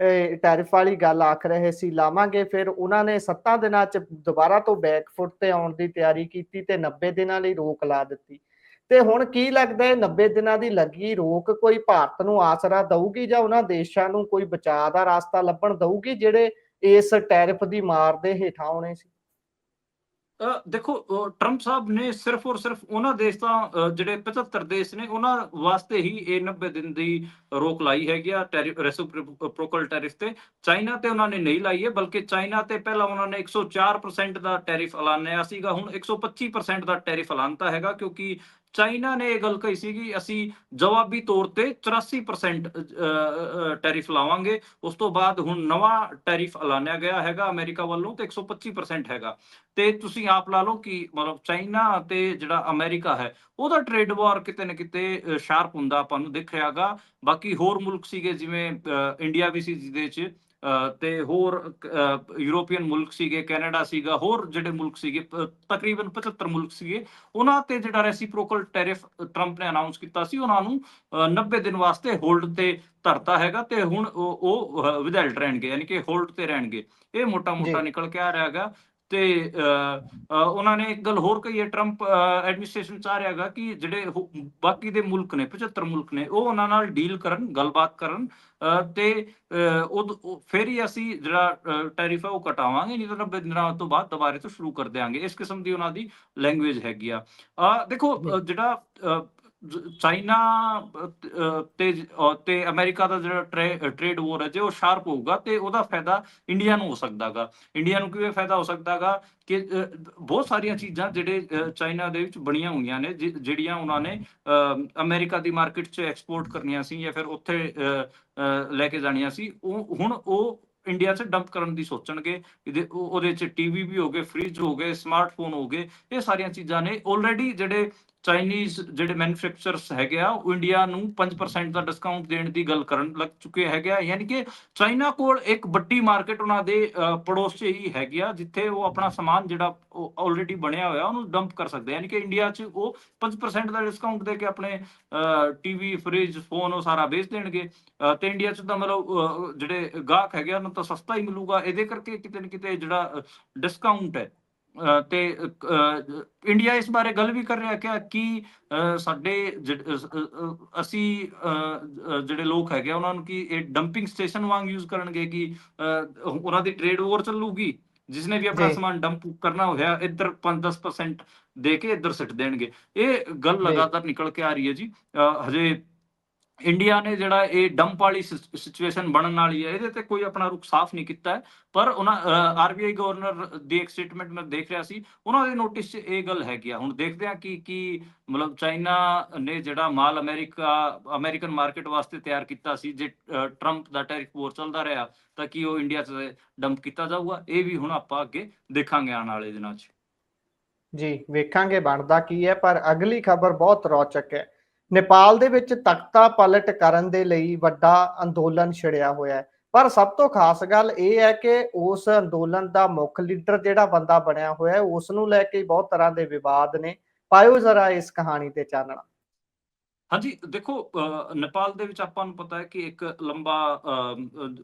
ਟੈਰਿਫ ਵਾਲੀ ਗੱਲ ਆਖ ਰਹੇ ਸੀ ਲਾਵਾਂਗੇ, ਫਿਰ ਉਹਨਾਂ ਨੇ 7 ਦਿਨਾਂ 'ਚ ਦੁਬਾਰਾ ਤੋਂ ਬੈਕਫੁੱਟ ਤੇ ਆਉਣ ਦੀ ਤਿਆਰੀ ਕੀਤੀ ਤੇ 90 ਦਿਨਾਂ ਲਈ ਰੋਕ ਲਾ ਦਿੱਤੀ। ਤੇ ਹੁਣ ਕੀ ਲੱਗਦਾ ਹੈ 90 ਦਿਨਾਂ ਦੀ ਲੱਗੀ ਰੋਕ ਕੋਈ ਭਾਰਤ ਨੂੰ ਆਸਰਾ ਦਊਗੀ, ਜਾਂ ਉਹਨਾਂ ਦੇਸ਼ਾਂ ਨੂੰ ਕੋਈ ਬਚਾਅ ਦਾ ਰਸਤਾ ਲੱਭਣ ਦਊਗੀ ਜਿਹੜੇ ਇਸ ਟੈਰਿਫ ਦੀ ਮਾਰ ਦੇ ਹੇਠਾਂ ਆਉਣੇ ਸੀ? ਦੇਖੋ, ਟਰੰਪ ਸਾਹਿਬ ਨੇ ਸਿਰਫ ਔਰ ਸਿਰਫ ਉਹਨਾਂ ਦੇਸ਼ ਦਾ ਜਿਹੜੇ 75 ਦੇਸ਼ ਨੇ ਉਹਨਾਂ ਵਾਸਤੇ ਹੀ ਇਹ 90 ਦਿਨ ਦੀ ਰੋਕ ਲਾਈ ਹੈਗੀ ਆ ਰੈਸਿਪਰੋਕਲ ਟੈਰਿਫ ਤੇ। ਚਾਈਨਾ ਤੇ ਉਹਨਾਂ ਨੇ ਨਹੀਂ ਲਾਈ ਹੈ, ਬਲਕਿ ਚਾਈਨਾ ਤੇ ਪਹਿਲਾਂ ਉਹਨਾਂ ਨੇ 104% ਦਾ ਟੈਰਿਫ ਐਲਾਨਿਆ ਸੀਗਾ, ਹੁਣ 125% ਦਾ ਟੈਰਿਫ ਐਲਾਨਤਾ ਹੈਗਾ, ਕਿਉਂਕਿ ਚਾਈਨਾ ਨੇ ਇਹ ਗੱਲ ਕਹੀ ਸੀ ਕਿ ਅਸੀਂ ਜਵਾਬੀ ਤੌਰ ਤੇ 84% ਟੈਰਿਫ ਲਾਵਾਂਗੇ। ਉਸ ਤੋਂ ਬਾਅਦ ਹੁਣ ਨਵਾਂ ਟੈਰਿਫ ਐਲਾਨਿਆ ਗਿਆ ਹੈਗਾ ਅਮਰੀਕਾ ਵੱਲੋਂ, ਤੇ 125% ਹੈਗਾ। ਤੇ ਤੁਸੀਂ ਆਪ ਲਾ ਲਓ ਕਿ ਮਤਲਬ ਚਾਈਨਾ ਤੇ ਜਿਹੜਾ ਅਮਰੀਕਾ ਹੈ ਉਹਦਾ ਟ੍ਰੇਡ ਵਾਰ ਕਿਤੇ ਨਾ ਕਿਤੇ ਸ਼ਾਰਪ ਹੁੰਦਾ ਆਪਾਂ ਨੂੰ ਦਿਖ ਰਿਹਾਗਾ। ਬਾਕੀ ਹੋਰ ਮੁਲਕ ਸੀਗੇ, ਜਿਵੇਂ ਇੰਡੀਆ ਵੀ ਸੀ ਜਿਹਦੇ 'ਚ, ਤੇ ਹੋਰ ਯੂਰੋਪੀਅਨ ਮੁਲਕ ਸੀਗੇ, ਕੈਨੇਡਾ ਸੀਗਾ, ਹੋਰ ਜਿਹੜੇ ਮੁਲਕ ਸੀਗੇ ਤਕਰੀਬਨ 75 ਮੁਲਕ ਸੀਗੇ, ਉਹਨਾਂ ਤੇ ਜਿਹੜਾ ਰੈਸਿਪਰੋਕਲ ਟੈਰਿਫ ਟਰੰਪ ਨੇ ਅਨਾਉਂਸ ਕੀਤਾ ਸੀ ਉਹਨਾਂ ਨੂੰ 90 ਦਿਨ ਵਾਸਤੇ ਹੋਲਡ ਤੇ ਧਰਤਾ ਹੈਗਾ, ਤੇ ਹੁਣ ਉਹ ਵਿਦਹੈਲਡ ਰਹਿਣਗੇ, ਯਾਨੀ ਕਿ ਹੋਲਡ ਤੇ ਰਹਿਣਗੇ। ਇਹ ਮੋਟਾ ਜੀ ਨਿਕਲ ਕੇ ਆ ਰਿਹਾ ਹੈਗਾ। ਤੇ ਉਹਨਾਂ ਨੇ ਇੱਕ ਗੱਲ ਹੋਰ ਕਹੀ ਹੈ, ਟਰੰਪ ਐਡਮਿਨਿਸਟ੍ਰੇਸ਼ਨ ਚਾਹ ਰਿਹਾ ਹੈਗਾ ਕਿ ਜਿਹੜੇ ਬਾਕੀ ਦੇ ਮੁਲਕ ਨੇ 75 ਮੁਲਕ ਨੇ ਉਹ ਉਹਨਾਂ ਨਾਲ ਡੀਲ ਕਰਨ, ਗੱਲਬਾਤ ਕਰਨ, ਤੇ ਫਿਰ ਹੀ ਅਸੀਂ ਜਿਹੜਾ ਟੈਰਿਫ ਹੈ ਉਹ ਘਟਾਵਾਂਗੇ, ਨਹੀਂ ਤਾਂ 90 ਦਿਨਾਂ ਤੋਂ ਬਾਅਦ ਦੁਬਾਰੇ ਤੋਂ ਸ਼ੁਰੂ ਕਰ ਦਿਆਂਗੇ। ਇਸ ਕਿਸਮ ਦੀ ਉਹਨਾਂ ਦੀ ਲੈਂਗੁਏਜ ਹੈਗੀ ਆ। ਦੇਖੋ ਜੀ ਜਿਹੜਾ ਚਾਈਨਾ ਤੇ ਅਮਰੀਕਾ ਦਾ ਜਿਹੜਾ ਟ੍ਰੇਡ ਵੋਰ ਹੈ, ਜੇ ਉਹ ਸ਼ਾਰਪ ਹੋਊਗਾ ਤੇ ਉਹਦਾ ਫਾਇਦਾ ਇੰਡੀਆ ਨੂੰ ਹੋ ਸਕਦਾ ਗਾ। ਇੰਡੀਆ ਨੂੰ ਕਿਵੇਂ ਫਾਇਦਾ ਹੋ ਸਕਦਾ ਗਾ ਕਿ ਬਹੁਤ ਸਾਰੀਆਂ ਚੀਜ਼ਾਂ ਜਿਹੜੇ ਚਾਈਨਾ ਦੇ ਵਿੱਚ ਬਣੀਆਂ ਹੋਈਆਂ ਨੇ, ਜਿਹੜੀਆਂ ਉਹਨਾਂ ਨੇ ਅਮਰੀਕਾ ਦੀ ਮਾਰਕੀਟ 'ਚ ਐਕਸਪੋਰਟ ਕਰਨੀਆਂ ਸੀ ਜਾਂ ਫਿਰ ਉੱਥੇ ਲੈ ਕੇ ਜਾਣੀਆਂ ਸੀ, ਉਹ ਇੰਡੀਆ 'ਚ ਡੰਪ ਕਰਨ ਦੀ ਸੋਚਣਗੇ। ਉਹਦੇ 'ਚ ਟੀਵੀ ਵੀ ਹੋ ਗਏ, ਫ੍ਰਿਜ ਹੋ ਗਏ, ਸਮਾਰਟਫੋਨ ਹੋ ਗਏ, ਇਹ ਸਾਰੀਆਂ ਚੀਜ਼ਾਂ ਨੇ ਆਲਰੇਡੀ ਜਿਹੜੇ ਚਾਈਨੀਜ਼ ਜਿਹੜੇ ਮੈਨੂਫੈਕਚਰਰਸ ਹੈਗੇ ਆ ਉਹ ਇੰਡੀਆ ਨੂੰ 5% ਦਾ ਡਿਸਕਾਊਂਟ ਦੇਣ ਦੀ ਗੱਲ ਕਰਨ ਲੱਗ ਚੁੱਕੇ ਹੈਗੇ ਆ। ਯਾਨੀ ਕਿ ਚਾਈਨਾ ਕੋਲ ਇੱਕ ਵੱਡੀ ਮਾਰਕੀਟ ਉਹਨਾਂ ਦੇ ਪੜੋਸ 'ਚ ਹੀ ਹੈਗੀ ਆ, ਜਿੱਥੇ ਉਹ ਆਪਣਾ ਸਮਾਨ ਜਿਹੜਾ ਆਲਰੇਡੀ ਬਣਿਆ ਹੋਇਆ ਉਹਨੂੰ ਡੰਪ ਕਰ ਸਕਦੇ। ਯਾਨੀ ਕਿ ਇੰਡੀਆ 'ਚ ਉਹ 5% ਦਾ ਡਿਸਕਾਊਂਟ ਦੇ ਕੇ ਆਪਣੇ ਟੀਵੀ, ਫ੍ਰਿਜ, ਫੋਨ ਉਹ ਸਾਰਾ ਵੇਚ ਦੇਣਗੇ, ਤੇ ਇੰਡੀਆ 'ਚ ਤਾਂ ਮਤਲਬ ਜਿਹੜੇ ਗਾਹਕ ਹੈਗੇ ਉਹਨਾਂ ਨੂੰ ਤਾਂ ਸਸਤਾ ਹੀ ਮਿਲੂਗਾ। ਇਹਦੇ ਕਰਕੇ ਕਿਤੇ ਨਾ ਕਿਤੇ ਜਿਹੜਾ ਡਿਸਕਾਊਂਟ ਹੈ, ਤੇ ਇੰਡੀਆ ਇਸ ਬਾਰੇ ਗੱਲ ਵੀ ਕਰ ਰਿਹਾ ਕਿ ਸਾਡੇ ਅਸੀਂ ਜਿਹੜੇ ਲੋਕ ਹੈਗੇ ਉਹਨਾਂ ਨੂੰ ਕਿ ਇਹ ਡੰਪਿੰਗ ਸਟੇਸ਼ਨ ਵਾਂਗ ਯੂਜ਼ ਕਰਨਗੇ, ਕਿ ਉਹਨਾਂ ਦੀ ਟ੍ਰੇਡ ਵੋਰ ਚੱਲੂਗੀ, ਜਿਸਨੇ ਵੀ ਆਪਣਾ ਜੀ ਸਮਾਨ ਡੰਪ ਕਰਨਾ ਹੋਇਆ ਇੱਧਰ 5-10% ਦੇ ਕੇ ਇੱਧਰ ਸਿੱਟ ਦੇਣਗੇ। ਇਹ ਗੱਲ ਜੀ ਲਗਾਤਾਰ ਨਿਕਲ ਕੇ ਆ ਰਹੀ ਹੈ ਜੀ। ਹਜੇ ਇੰਡੀਆ ਨੇ ਜਿਹੜਾ ਇਹ ਡੰਪ ਵਾਲੀ ਸਿਚੁਏਸ਼ਨ ਬਣਨ ਵਾਲੀ ਹੈ, ਇਹਦੇ ਤੇ ਕੋਈ ਆਪਣਾ ਰੁਖ ਸਾਫ਼ ਨਹੀਂ ਕੀਤਾ ਹੈ। ਪਰ ਉਹਨਾਂ ਆਰਬੀਆਈ ਗਵਰਨਰ ਦੀ ਇੱਕ ਸਟੇਟਮੈਂਟ ਮੈਂ ਦੇਖ ਰਿਹਾ ਸੀ, ਉਹਨਾਂ ਦੇ ਨੋਟਿਸ 'ਚ ਇਹ ਗੱਲ ਹੈਗੀ ਆ। ਹੁਣ ਦੇਖਦੇ ਆ ਕਿ ਮਤਲਬ ਚਾਈਨਾ ਨੇ ਜਿਹੜਾ ਮਾਲ ਅਮਰੀਕਨ ਮਾਰਕੀਟ ਵਾਸਤੇ ਤਿਆਰ ਕੀਤਾ ਸੀ, ਜੇ ਟਰੰਪ ਦਾ ਟੈਰਿਫ ਵੋਰ ਚੱਲਦਾ ਰਿਹਾ ਤਾਂ ਕੀ ਉਹ ਇੰਡੀਆ 'ਚ ਡੰਪ ਕੀਤਾ ਜਾਊਗਾ? ਇਹ ਵੀ ਹੁਣ ਆਪਾਂ ਅੱਗੇ ਦੇਖਾਂਗੇ ਆਉਣ ਵਾਲੇ ਦਿਨਾਂ 'ਚ। ਜੀ ਵੇਖਾਂਗੇ ਬਣਦਾ ਕੀ ਹੈ। ਪਰ ਅਗਲੀ ਖਬਰ ਬਹੁਤ ਰੌਚਕ ਹੈ। ਨੇਪਾਲ ਦੇ ਵਿੱਚ ਤਖਤਾ ਪਲਟ ਕਰਨ ਦੇ ਲਈ ਵੱਡਾ ਅੰਦੋਲਨ ਛਿੜਿਆ ਹੋਇਆ ਹੈ। ਪਰ ਸਭ ਤੋਂ ਖਾਸ ਗੱਲ ਇਹ ਹੈ ਕਿ ਉਸ ਅੰਦੋਲਨ ਦਾ ਮੁੱਖ ਲੀਡਰ ਜਿਹੜਾ ਬੰਦਾ ਬਣਿਆ ਹੋਇਆ ਹੈ, ਉਸ ਨੂੰ ਲੈ ਕੇ ਬਹੁਤ ਤਰ੍ਹਾਂ ਦੇ ਵਿਵਾਦ ਨੇ। ਪਾਇਓ ਜ਼ਰਾ ਇਸ ਕਹਾਣੀ ਤੇ ਚਾਨਣਾ। ਹਾਂਜੀ, ਦੇਖੋ ਨੇਪਾਲ ਦੇ ਵਿੱਚ ਆਪਾਂ ਨੂੰ ਪਤਾ ਹੈ ਕਿ ਇੱਕ ਲੰਬਾ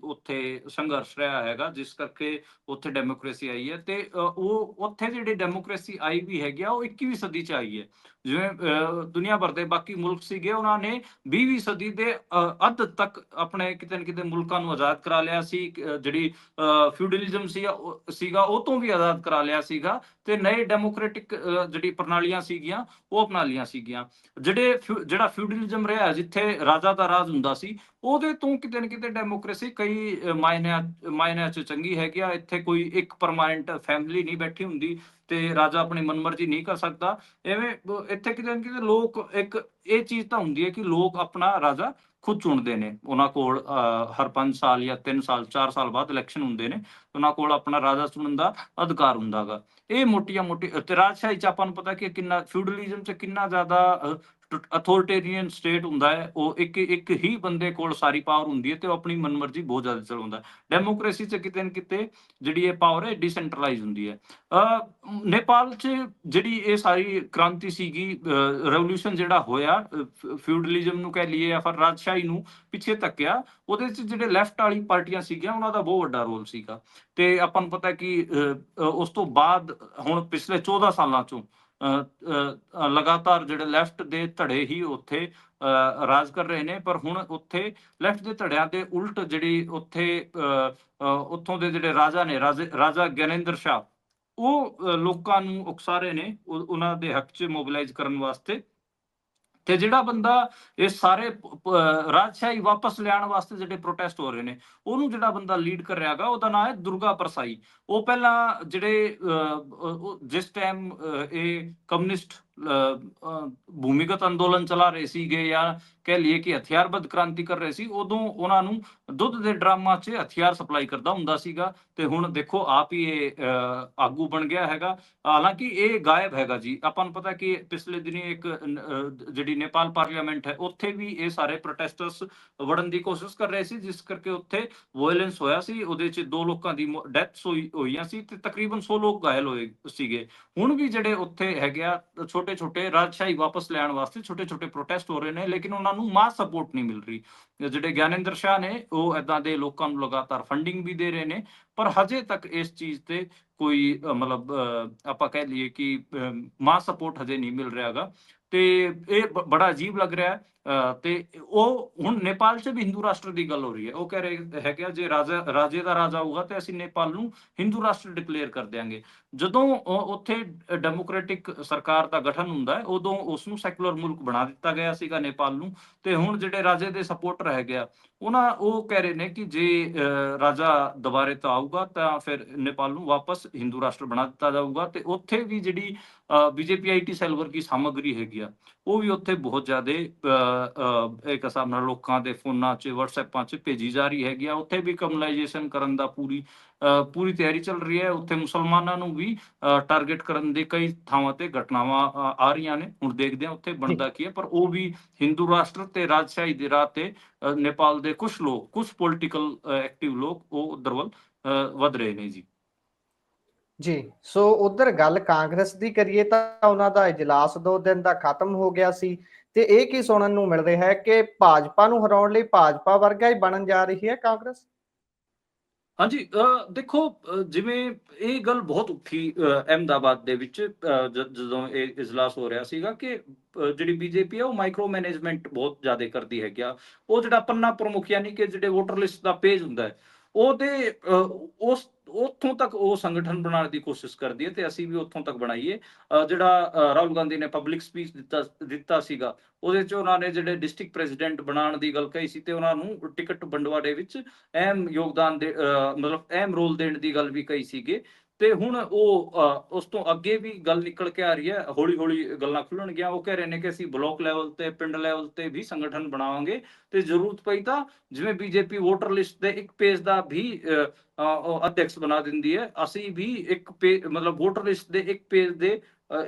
ਉੱਥੇ ਸੰਘਰਸ਼ ਰਿਹਾ ਹੈਗਾ, ਜਿਸ ਕਰਕੇ ਉੱਥੇ ਡੈਮੋਕ੍ਰੇਸੀ ਆਈ ਹੈ। ਤੇ ਉਹ ਉੱਥੇ ਜਿਹੜੀ ਡੈਮੋਕ੍ਰੇਸੀ ਆਈ ਵੀ ਹੈਗੀ ਆ ਉਹ 21ਵੀਂ ਸਦੀ 'ਚ ਆਈ ਹੈ। ਜਿਵੇਂ ਦੁਨੀਆ ਭਰ ਦੇ ਬਾਕੀ ਮੁਲਕ ਸੀਗੇ, ਉਹਨਾਂ ਨੇ 20ਵੀਂ ਸਦੀ ਦੇ ਅੱਧ ਤੱਕ ਆਪਣੇ ਕਿਤੇ ਨਾ ਕਿਤੇ ਮੁਲਕਾਂ ਨੂੰ ਆਜ਼ਾਦ ਕਰਾ ਲਿਆ ਸੀ। ਜਿਹੜੀ ਫਿਊਡਲਿਜ਼ਮ ਸੀਗਾ ਉਹ ਤੋਂ ਵੀ ਆਜ਼ਾਦ ਕਰਾ ਲਿਆ ਸੀਗਾ, ਤੇ ਨਏ ਡੈਮੋਕ੍ਰੈਟਿਕ ਜਿਹੜੀ ਪ੍ਰਣਾਲੀਆਂ ਸੀਗੀਆਂ ਉਹ ਅਪਣਾ ਲਈਆਂ ਸੀਗੀਆਂ। ਜਿਹੜਾ ਫਿਊਡਲਿਜ਼ਮ ਰਿਹਾ, ਜਿੱਥੇ ਰਾਜਾ ਦਾ ਰਾਜ ਹੁੰਦਾ ਸੀ, ਉਹਦੇ ਤੋਂ ਕਿਤੇ ਨਾ ਕਿਤੇ ਡੈਮੋਕ੍ਰੇਸੀ ਕਈ ਮਾਇਨਿਆਂ 'ਚ ਚੰਗੀ ਹੈਗੀ ਆ। ਇੱਥੇ ਕੋਈ ਇੱਕ ਪਰਮਾਨੈਂਟ ਫੈਮਿਲੀ ਨਹੀਂ ਬੈਠੀ ਹੁੰਦੀ ਤੇ ਰਾਜਾ ਆਪਣੀ ਮਨਮਰਜ਼ੀ ਨਹੀਂ ਕਰ ਸਕਦਾ। ਐਵੇਂ ਇੱਥੇ ਕਿਤੇ ਨਾ ਕਿਤੇ ਲੋਕ ਇੱਕ ਇਹ ਚੀਜ਼ ਤਾਂ ਹੁੰਦੀ ਹੈ ਕਿ ਲੋਕ ਆਪਣਾ ਰਾਜਾ ਖੁਦ ਚੁਣਦੇ ਨੇ। ਉਹਨਾਂ ਕੋਲ ਹਰ 5 ਸਾਲ ਜਾਂ 3 ਸਾਲ 4 ਸਾਲ ਬਾਅਦ ਇਲੈਕਸ਼ਨ ਹੁੰਦੇ ਨੇ, ਉਹਨਾਂ ਕੋਲ ਆਪਣਾ ਰਾਜਾ ਚੁਣਨ ਦਾ ਅਧਿਕਾਰ ਹੁੰਦਾ ਗਾ। ਇਹ ਮੋਟੀ ਤੇ ਰਾਜਸ਼ਾਹੀ 'ਚ ਆਪਾਂ ਨੂੰ ਪਤਾ ਕਿ ਕਿੰਨਾ ਫਿਊਡਲਿਜ਼ਮ 'ਚ ਕਿੰਨਾ ਜ਼ਿਆਦਾ ਅਥੋਰਿਟੇਰੀਅਨ ਸਟੇਟ ਹੁੰਦਾ ਹੈ। ਉਹ ਇੱਕ ਹੀ ਬੰਦੇ ਕੋਲ ਸਾਰੀ ਪਾਵਰ ਹੁੰਦੀ ਹੈ ਤੇ ਉਹ ਆਪਣੀ ਮਨਮਰਜ਼ੀ ਬਹੁਤ ਜ਼ਿਆਦਾ ਚਲਾਉਂਦਾ। ਡੈਮੋਕ੍ਰੇਸੀ 'ਚ ਕਿਤੇ ਨਾ ਕਿਤੇ ਜਿਹੜੀ ਇਹ ਪਾਵਰ ਹੈ ਡਿਸੈਂਟਰਲਾਈਜ਼ ਹੁੰਦੀ ਹੈ। ਨੇਪਾਲ 'ਚ ਜਿਹੜੀ ਇਹ ਸਾਰੀ ਕ੍ਰਾਂਤੀ ਸੀਗੀ, ਰੈਵੋਲੂਸ਼ਨ ਜਿਹੜਾ ਹੋਇਆ, ਫਿਊਡਲਿਜ਼ਮ ਨੂੰ ਕਹਿ ਲਈਏ ਜਾਂ ਫਿਰ ਰਾਜਸ਼ਾਹੀ ਨੂੰ ਪਿੱਛੇ ਧੱਕਿਆ, ਉਹਦੇ 'ਚ ਜਿਹੜੇ ਲੈਫਟ ਵਾਲੀ ਪਾਰਟੀਆਂ ਸੀਗੀਆਂ ਉਹਨਾਂ ਦਾ ਬਹੁਤ ਵੱਡਾ ਰੋਲ ਸੀਗਾ। ਤੇ ਆਪਾਂ ਨੂੰ ਪਤਾ ਕਿ ਉਸ ਤੋਂ ਬਾਅਦ ਹੁਣ ਪਿਛਲੇ 14 ਸਾਲਾਂ 'ਚੋਂ ਲਗਾਤਾਰ ਜਿਹੜੇ ਲੈਫਟ ਦੇ ਧੜੇ ਹੀ ਉੱਥੇ ਰਾਜ ਕਰ ਰਹੇ ਨੇ। ਪਰ ਹੁਣ ਉੱਥੇ ਲੈਫਟ ਦੇ ਧੜਿਆਂ ਦੇ ਉਲਟ ਜਿਹੜੀ ਉੱਥੇ ਉੱਥੋਂ ਦੇ ਜਿਹੜੇ ਰਾਜਾ ਨੇ, ਰਾਜਾ ਗਿਆਨੇਂਦਰ ਸ਼ਾਹ, ਉਹ ਲੋਕਾਂ ਨੂੰ ਉਕਸਾ ਰਹੇ ਨੇ ਉਹਨਾਂ ਦੇ ਹੱਕ 'ਚ ਮੋਬਿਲਾਈਜ਼ ਕਰਨ ਵਾਸਤੇ। ਤੇ ਜਿਹੜਾ ਬੰਦਾ ਇਹ ਸਾਰੇ ਰਾਜਸ਼ਾਹੀ ਵਾਪਸ ਲਿਆਉਣ ਵਾਸਤੇ ਜਿਹੜੇ ਪ੍ਰੋਟੈਸਟ ਹੋ ਰਹੇ ਨੇ, ਉਹਨੂੰ ਜਿਹੜਾ ਬੰਦਾ ਲੀਡ ਕਰ ਰਿਹਾ ਹੈਗਾ, ਉਹਦਾ ਨਾਮ ਹੈ ਦੁਰਗਾ ਪ੍ਰਸਾਈ। ਉਹ ਪਹਿਲਾਂ ਜਿਹੜੇ ਜਿਸ ਟਾਈਮ ਇਹ ਕਮਿਊਨਿਸਟ ਭੂਮੀਗਤ ਅੰਦੋਲਨ ਚਲਾ ਰਹੇ ਸੀਗੇ ਜਾਂ ਕਹਿ ਲਈਏ ਕਿ ਹਥਿਆਰਬੰਦ ਕ੍ਰਾਂਤੀ ਕਰ ਰਹੇ ਸੀ, ਉਦੋਂ ਉਹਨਾਂ ਨੂੰ ਦੁੱਧ ਦੇ ਡਰਾਮਾਂ 'ਚ ਹਥਿਆਰ ਸਪਲਾਈ ਕਰਦਾ ਹੁੰਦਾ ਸੀਗਾ। ਤੇ ਹੁਣ ਦੇਖੋ ਆਪ ਹੀ ਇਹ ਆਗੂ ਬਣ ਗਿਆ ਹੈਗਾ। ਹਾਲਾਂਕਿ ਇਹ ਗਾਇਬ ਹੈਗਾ ਜੀ। ਆਪਾਂ ਨੂੰ ਪਤਾ ਕਿ ਪਿਛਲੇ ਦਿਨੀ ਇੱਕ ਜਿਹੜੀ ਨੇਪਾਲ ਪਾਰਲੀਮੈਂਟ ਹੈ, ਉੱਥੇ ਵੀ ਇਹ ਸਾਰੇ ਪ੍ਰੋਟੈਸਟਰਸ ਵੜਨ ਦੀ ਕੋਸ਼ਿਸ਼ ਕਰ ਰਹੇ ਸੀ, ਜਿਸ ਕਰਕੇ ਉੱਥੇ ਵਾਇਲੈਂਸ ਹੋਇਆ ਸੀ। ਉਹਦੇ 'ਚ 2 ਲੋਕਾਂ ਦੀ ਡੈਥਸ ਹੋਈਆਂ ਸੀ ਤੇ ਤਕਰੀਬਨ 100 ਲੋਕ ਘਾਇਲ ਹੋਏ ਸੀਗੇ। ਹੁਣ ਵੀ ਜਿਹੜੇ ਉੱਥੇ ਹੈਗੇ ਆ, ਛੋਟੇ ਛੋਟੇ ਰਾਜਸ਼ਾਹੀ ਵਾਪਸ ਲੈਣ ਵਾਸਤੇ ਛੋਟੇ ਛੋਟੇ ਪ੍ਰੋਟੈਸਟ ਹੋ ਰਹੇ ਨੇ, ਲੇਕਿਨ ਉਹਨਾਂ ਨੂੰ ਮਾਸ ਸਪੋਰਟ ਨਹੀਂ ਮਿਲ ਰਹੀ। ਜਿਹੜੇ ਗਿਆਨੇਂਦਰ ਸ਼ਾਹ ਨੇ ਉਹ ਏਦਾਂ ਦੇ ਲੋਕਾਂ ਨੂੰ ਲਗਾਤਾਰ ਫੰਡਿੰਗ ਵੀ ਦੇ ਰਹੇ ਨੇ, ਪਰ ਹਜੇ ਤੱਕ ਇਸ ਚੀਜ਼ ਤੇ ਕੋਈ ਮਤਲਬ ਆਪਾਂ ਕਹਿ ਲਈਏ ਕਿ ਮਾਸ ਸਪੋਰਟ ਹਜੇ ਨਹੀਂ ਮਿਲ ਰਿਹਾ ਹੈਗਾ। ਤੇ ਇਹ ਬੜਾ ਅਜੀਬ ਲੱਗ ਰਿਹਾ ਹੈ। ਤੇ ਉਹ ਹੁਣ ਨੇਪਾਲ 'ਚ ਵੀ ਹਿੰਦੂ ਰਾਸ਼ਟਰ ਦੀ ਗੱਲ ਹੋ ਰਹੀ ਹੈ। ਉਹ ਕਹਿ ਰਹੇ ਹੈਗੇ ਜੇ ਰਾਜੇ ਦਾ ਰਾਜਾ ਹੋਊਗਾ ਤੇ ਅਸੀਂ ਨੇਪਾਲ ਨੂੰ ਹਿੰਦੂ ਰਾਸ਼ਟਰ ਡਿਕਲੇਅਰ ਕਰ ਦਿਆਂਗੇ। ਜਦੋਂ ਉੱਥੇ ਡੈਮੋਕ੍ਰੈਟਿਕ ਸਰਕਾਰ ਦਾ ਗਠਨ ਹੁੰਦਾ ਹੈ, ਉਦੋਂ ਉਸ ਨੂੰ ਸੈਕੂਲਰ ਮੁਲਕ ਬਣਾ ਦਿੱਤਾ ਗਿਆ ਸੀਗਾ ਨੇਪਾਲ ਨੂੰ। ਤੇ ਹੁਣ ਜਿਹੜੇ ਰਾਜੇ ਦੇ ਸਪੋਰਟਰ ਹੈਗੇ ਆ, ਉਹ ਕਹਿ ਰਹੇ ਨੇ ਕਿ ਜੇ ਰਾਜਾ ਦੁਬਾਰੇ ਤੋਂ ਆਊਗਾ ਤਾਂ ਫਿਰ ਨੇਪਾਲ ਨੂੰ ਵਾਪਸ ਹਿੰਦੂ ਰਾਸ਼ਟਰ ਬਣਾ ਦਿੱਤਾ ਜਾਊਗਾ। ਤੇ ਉੱਥੇ ਵੀ ਜਿਹੜੀ ਬੀਜੇਪੀ ਆਈਟੀ ਸੈੱਲ ਵਰਗੀ ਸਾਮਗਰੀ ਹੈਗੀ ਆ, ਉਹ ਵੀ ਉੱਥੇ ਬਹੁਤ ਜ਼ਿਆਦਾ ਇੱਕ ਹਿਸਾਬ ਨਾਲ ਲੋਕਾਂ ਦੇ ਫੋਨਾਂ 'ਚ ਵਟਸਐਪਾਂ 'ਚ ਭੇਜੀ ਜਾ ਰਹੀ ਹੈਗੀ ਆ। ਉੱਥੇ ਵੀ ਕਮਿਊਨਲਾਈਜੇਸ਼ਨ ਕਰਨ ਦਾ ਪੂਰੀ ਤਿਆਰੀ ਚੱਲ ਰਹੀ ਹੈ। ਉੱਥੇ ਮੁਸਲਮਾਨਾਂ ਨੂੰ ਵੀ ਟਾਰਗੇਟ ਕਰਨ ਦੇ ਕਈ ਥਾਵਾਂ ਤੇ ਘਟਨਾਵਾਂ ਆ ਰਹੀਆਂ ਨੇ। ਹੁਣ ਦੇਖਦੇ ਹਾਂ ਉੱਥੇ ਬਣਦਾ ਕੀ ਹੈ, ਪਰ ਉਹ ਵੀ ਹਿੰਦੂ ਰਾਸ਼ਟਰ ਤੇ ਰਾਜਸ਼ਾਹੀ ਦੇ ਰਾਹ ਤੇ ਨੇਪਾਲ ਦੇ ਕੁਝ ਪੋਲੀਟੀਕਲ ਐਕਟਿਵ ਲੋਕ ਉਹ ਉਧਰ ਵੱਲ ਵਧ ਰਹੇ ਨੇ ਜੀ। ਜੀ, ਸੋ ਉਧਰ ਗੱਲ ਕਾਂਗਰਸ ਦੀ ਕਰੀਏ ਤਾਂ ਉਹਨਾਂ ਦਾ ਇਜਲਾਸ 2 ਦਿਨ ਦਾ ਖਤਮ ਹੋ ਗਿਆ ਸੀ ਤੇ ਇਹ ਕੀ ਸੁਣਨ ਨੂੰ ਮਿਲ ਰਿਹਾ ਹੈ ਕਿ ਭਾਜਪਾ ਨੂੰ ਹਰਾਉਣ ਲਈ ਭਾਜਪਾ ਵਰਗਾ ਹੀ ਬਣਨ ਜਾ ਰਹੀ ਹੈ ਕਾਂਗਰਸ। ਹਾਂਜੀ, ਦੇਖੋ, ਜਿਵੇਂ ਇਹ ਗੱਲ ਬਹੁਤ ਉੱਠੀ ਅਹਿਮਦਾਬਾਦ ਦੇ ਵਿੱਚ ਜਦੋਂ ਇਹ ਇਜਲਾਸ ਹੋ ਰਿਹਾ ਸੀਗਾ ਕਿ ਜਿਹੜੀ ਬੀਜੇਪੀ ਹੈ ਉਹ ਮਾਈਕਰੋ ਮੈਨੇਜਮੈਂਟ ਬਹੁਤ ਜ਼ਿਆਦਾ ਕਰਦੀ ਹੈਗੀ ਆ। ਉਹ ਜਿਹੜਾ ਪੰਨਾ ਪ੍ਰਮੁੱਖ ਯਾਨੀ ਕਿ ਜਿਹੜੇ ਵੋਟਰ ਲਿਸਟ ਦਾ ਪੇਜ ਹੁੰਦਾ ਹੈ, ਉਹਦੇ ਉਸ ਉੱਥੋਂ ਤੱਕ ਉਹ ਸੰਗਠਨ ਬਣਾਉਣ ਦੀ ਕੋਸ਼ਿਸ਼ ਕਰਦੀ ਹੈ ਤੇ ਅਸੀਂ ਵੀ ਉੱਥੋਂ ਤੱਕ ਬਣਾਈਏ। ਜਿਹੜਾ ਰਾਹੁਲ ਗਾਂਧੀ ਨੇ ਪਬਲਿਕ ਸਪੀਚ ਦਿੱਤਾ ਸੀਗਾ, ਉਹਦੇ 'ਚ ਉਹਨਾਂ ਨੇ ਜਿਹੜੇ ਡਿਸਟ੍ਰਿਕਟ ਪ੍ਰੈਜ਼ੀਡੈਂਟ ਬਣਾਉਣ ਦੀ ਗੱਲ ਕਹੀ ਸੀ ਤੇ ਉਹਨਾਂ ਨੂੰ ਟਿਕਟ ਵੰਡਵਾੜੇ ਵਿੱਚ ਅਹਿਮ ਯੋਗਦਾਨ ਦੇ ਮਤਲਬ ਅਹਿਮ ਰੋਲ ਦੇਣ ਦੀ ਗੱਲ ਵੀ ਕਹੀ ਸੀਗੇ। ਤੇ ਹੁਣ ਉਹ ਉਸ ਤੋਂ ਅੱਗੇ ਵੀ ਗੱਲ ਨਿਕਲ ਕੇ ਆ ਰਹੀ ਹੈ, ਹੌਲੀ ਹੌਲੀ ਗੱਲਾਂ ਖੁੱਲਣਗੀਆਂ। ਉਹ ਕਹਿ ਰਹੇ ਨੇ ਕਿ ਅਸੀਂ ਬਲਾਕ ਲੈਵਲ ਤੇ ਪਿੰਡ ਲੈਵਲ ਤੇ ਵੀ ਸੰਗਠਨ ਬਣਾਵਾਂਗੇ ਤੇ ਜ਼ਰੂਰਤ ਪਈ ਤਾਂ ਜਿਵੇਂ ਬੀਜੇਪੀ ਵੋਟਰ ਲਿਸਟ ਦੇ ਇੱਕ ਪੇਜ ਦਾ ਵੀ ਅਧਿਅਕਸ਼ ਬਣਾ ਦਿੰਦੀ ਹੈ, ਅਸੀਂ ਵੀ ਇੱਕ ਮਤਲਬ ਵੋਟਰ ਲਿਸਟ ਦੇ ਇੱਕ ਪੇਜ ਦੇ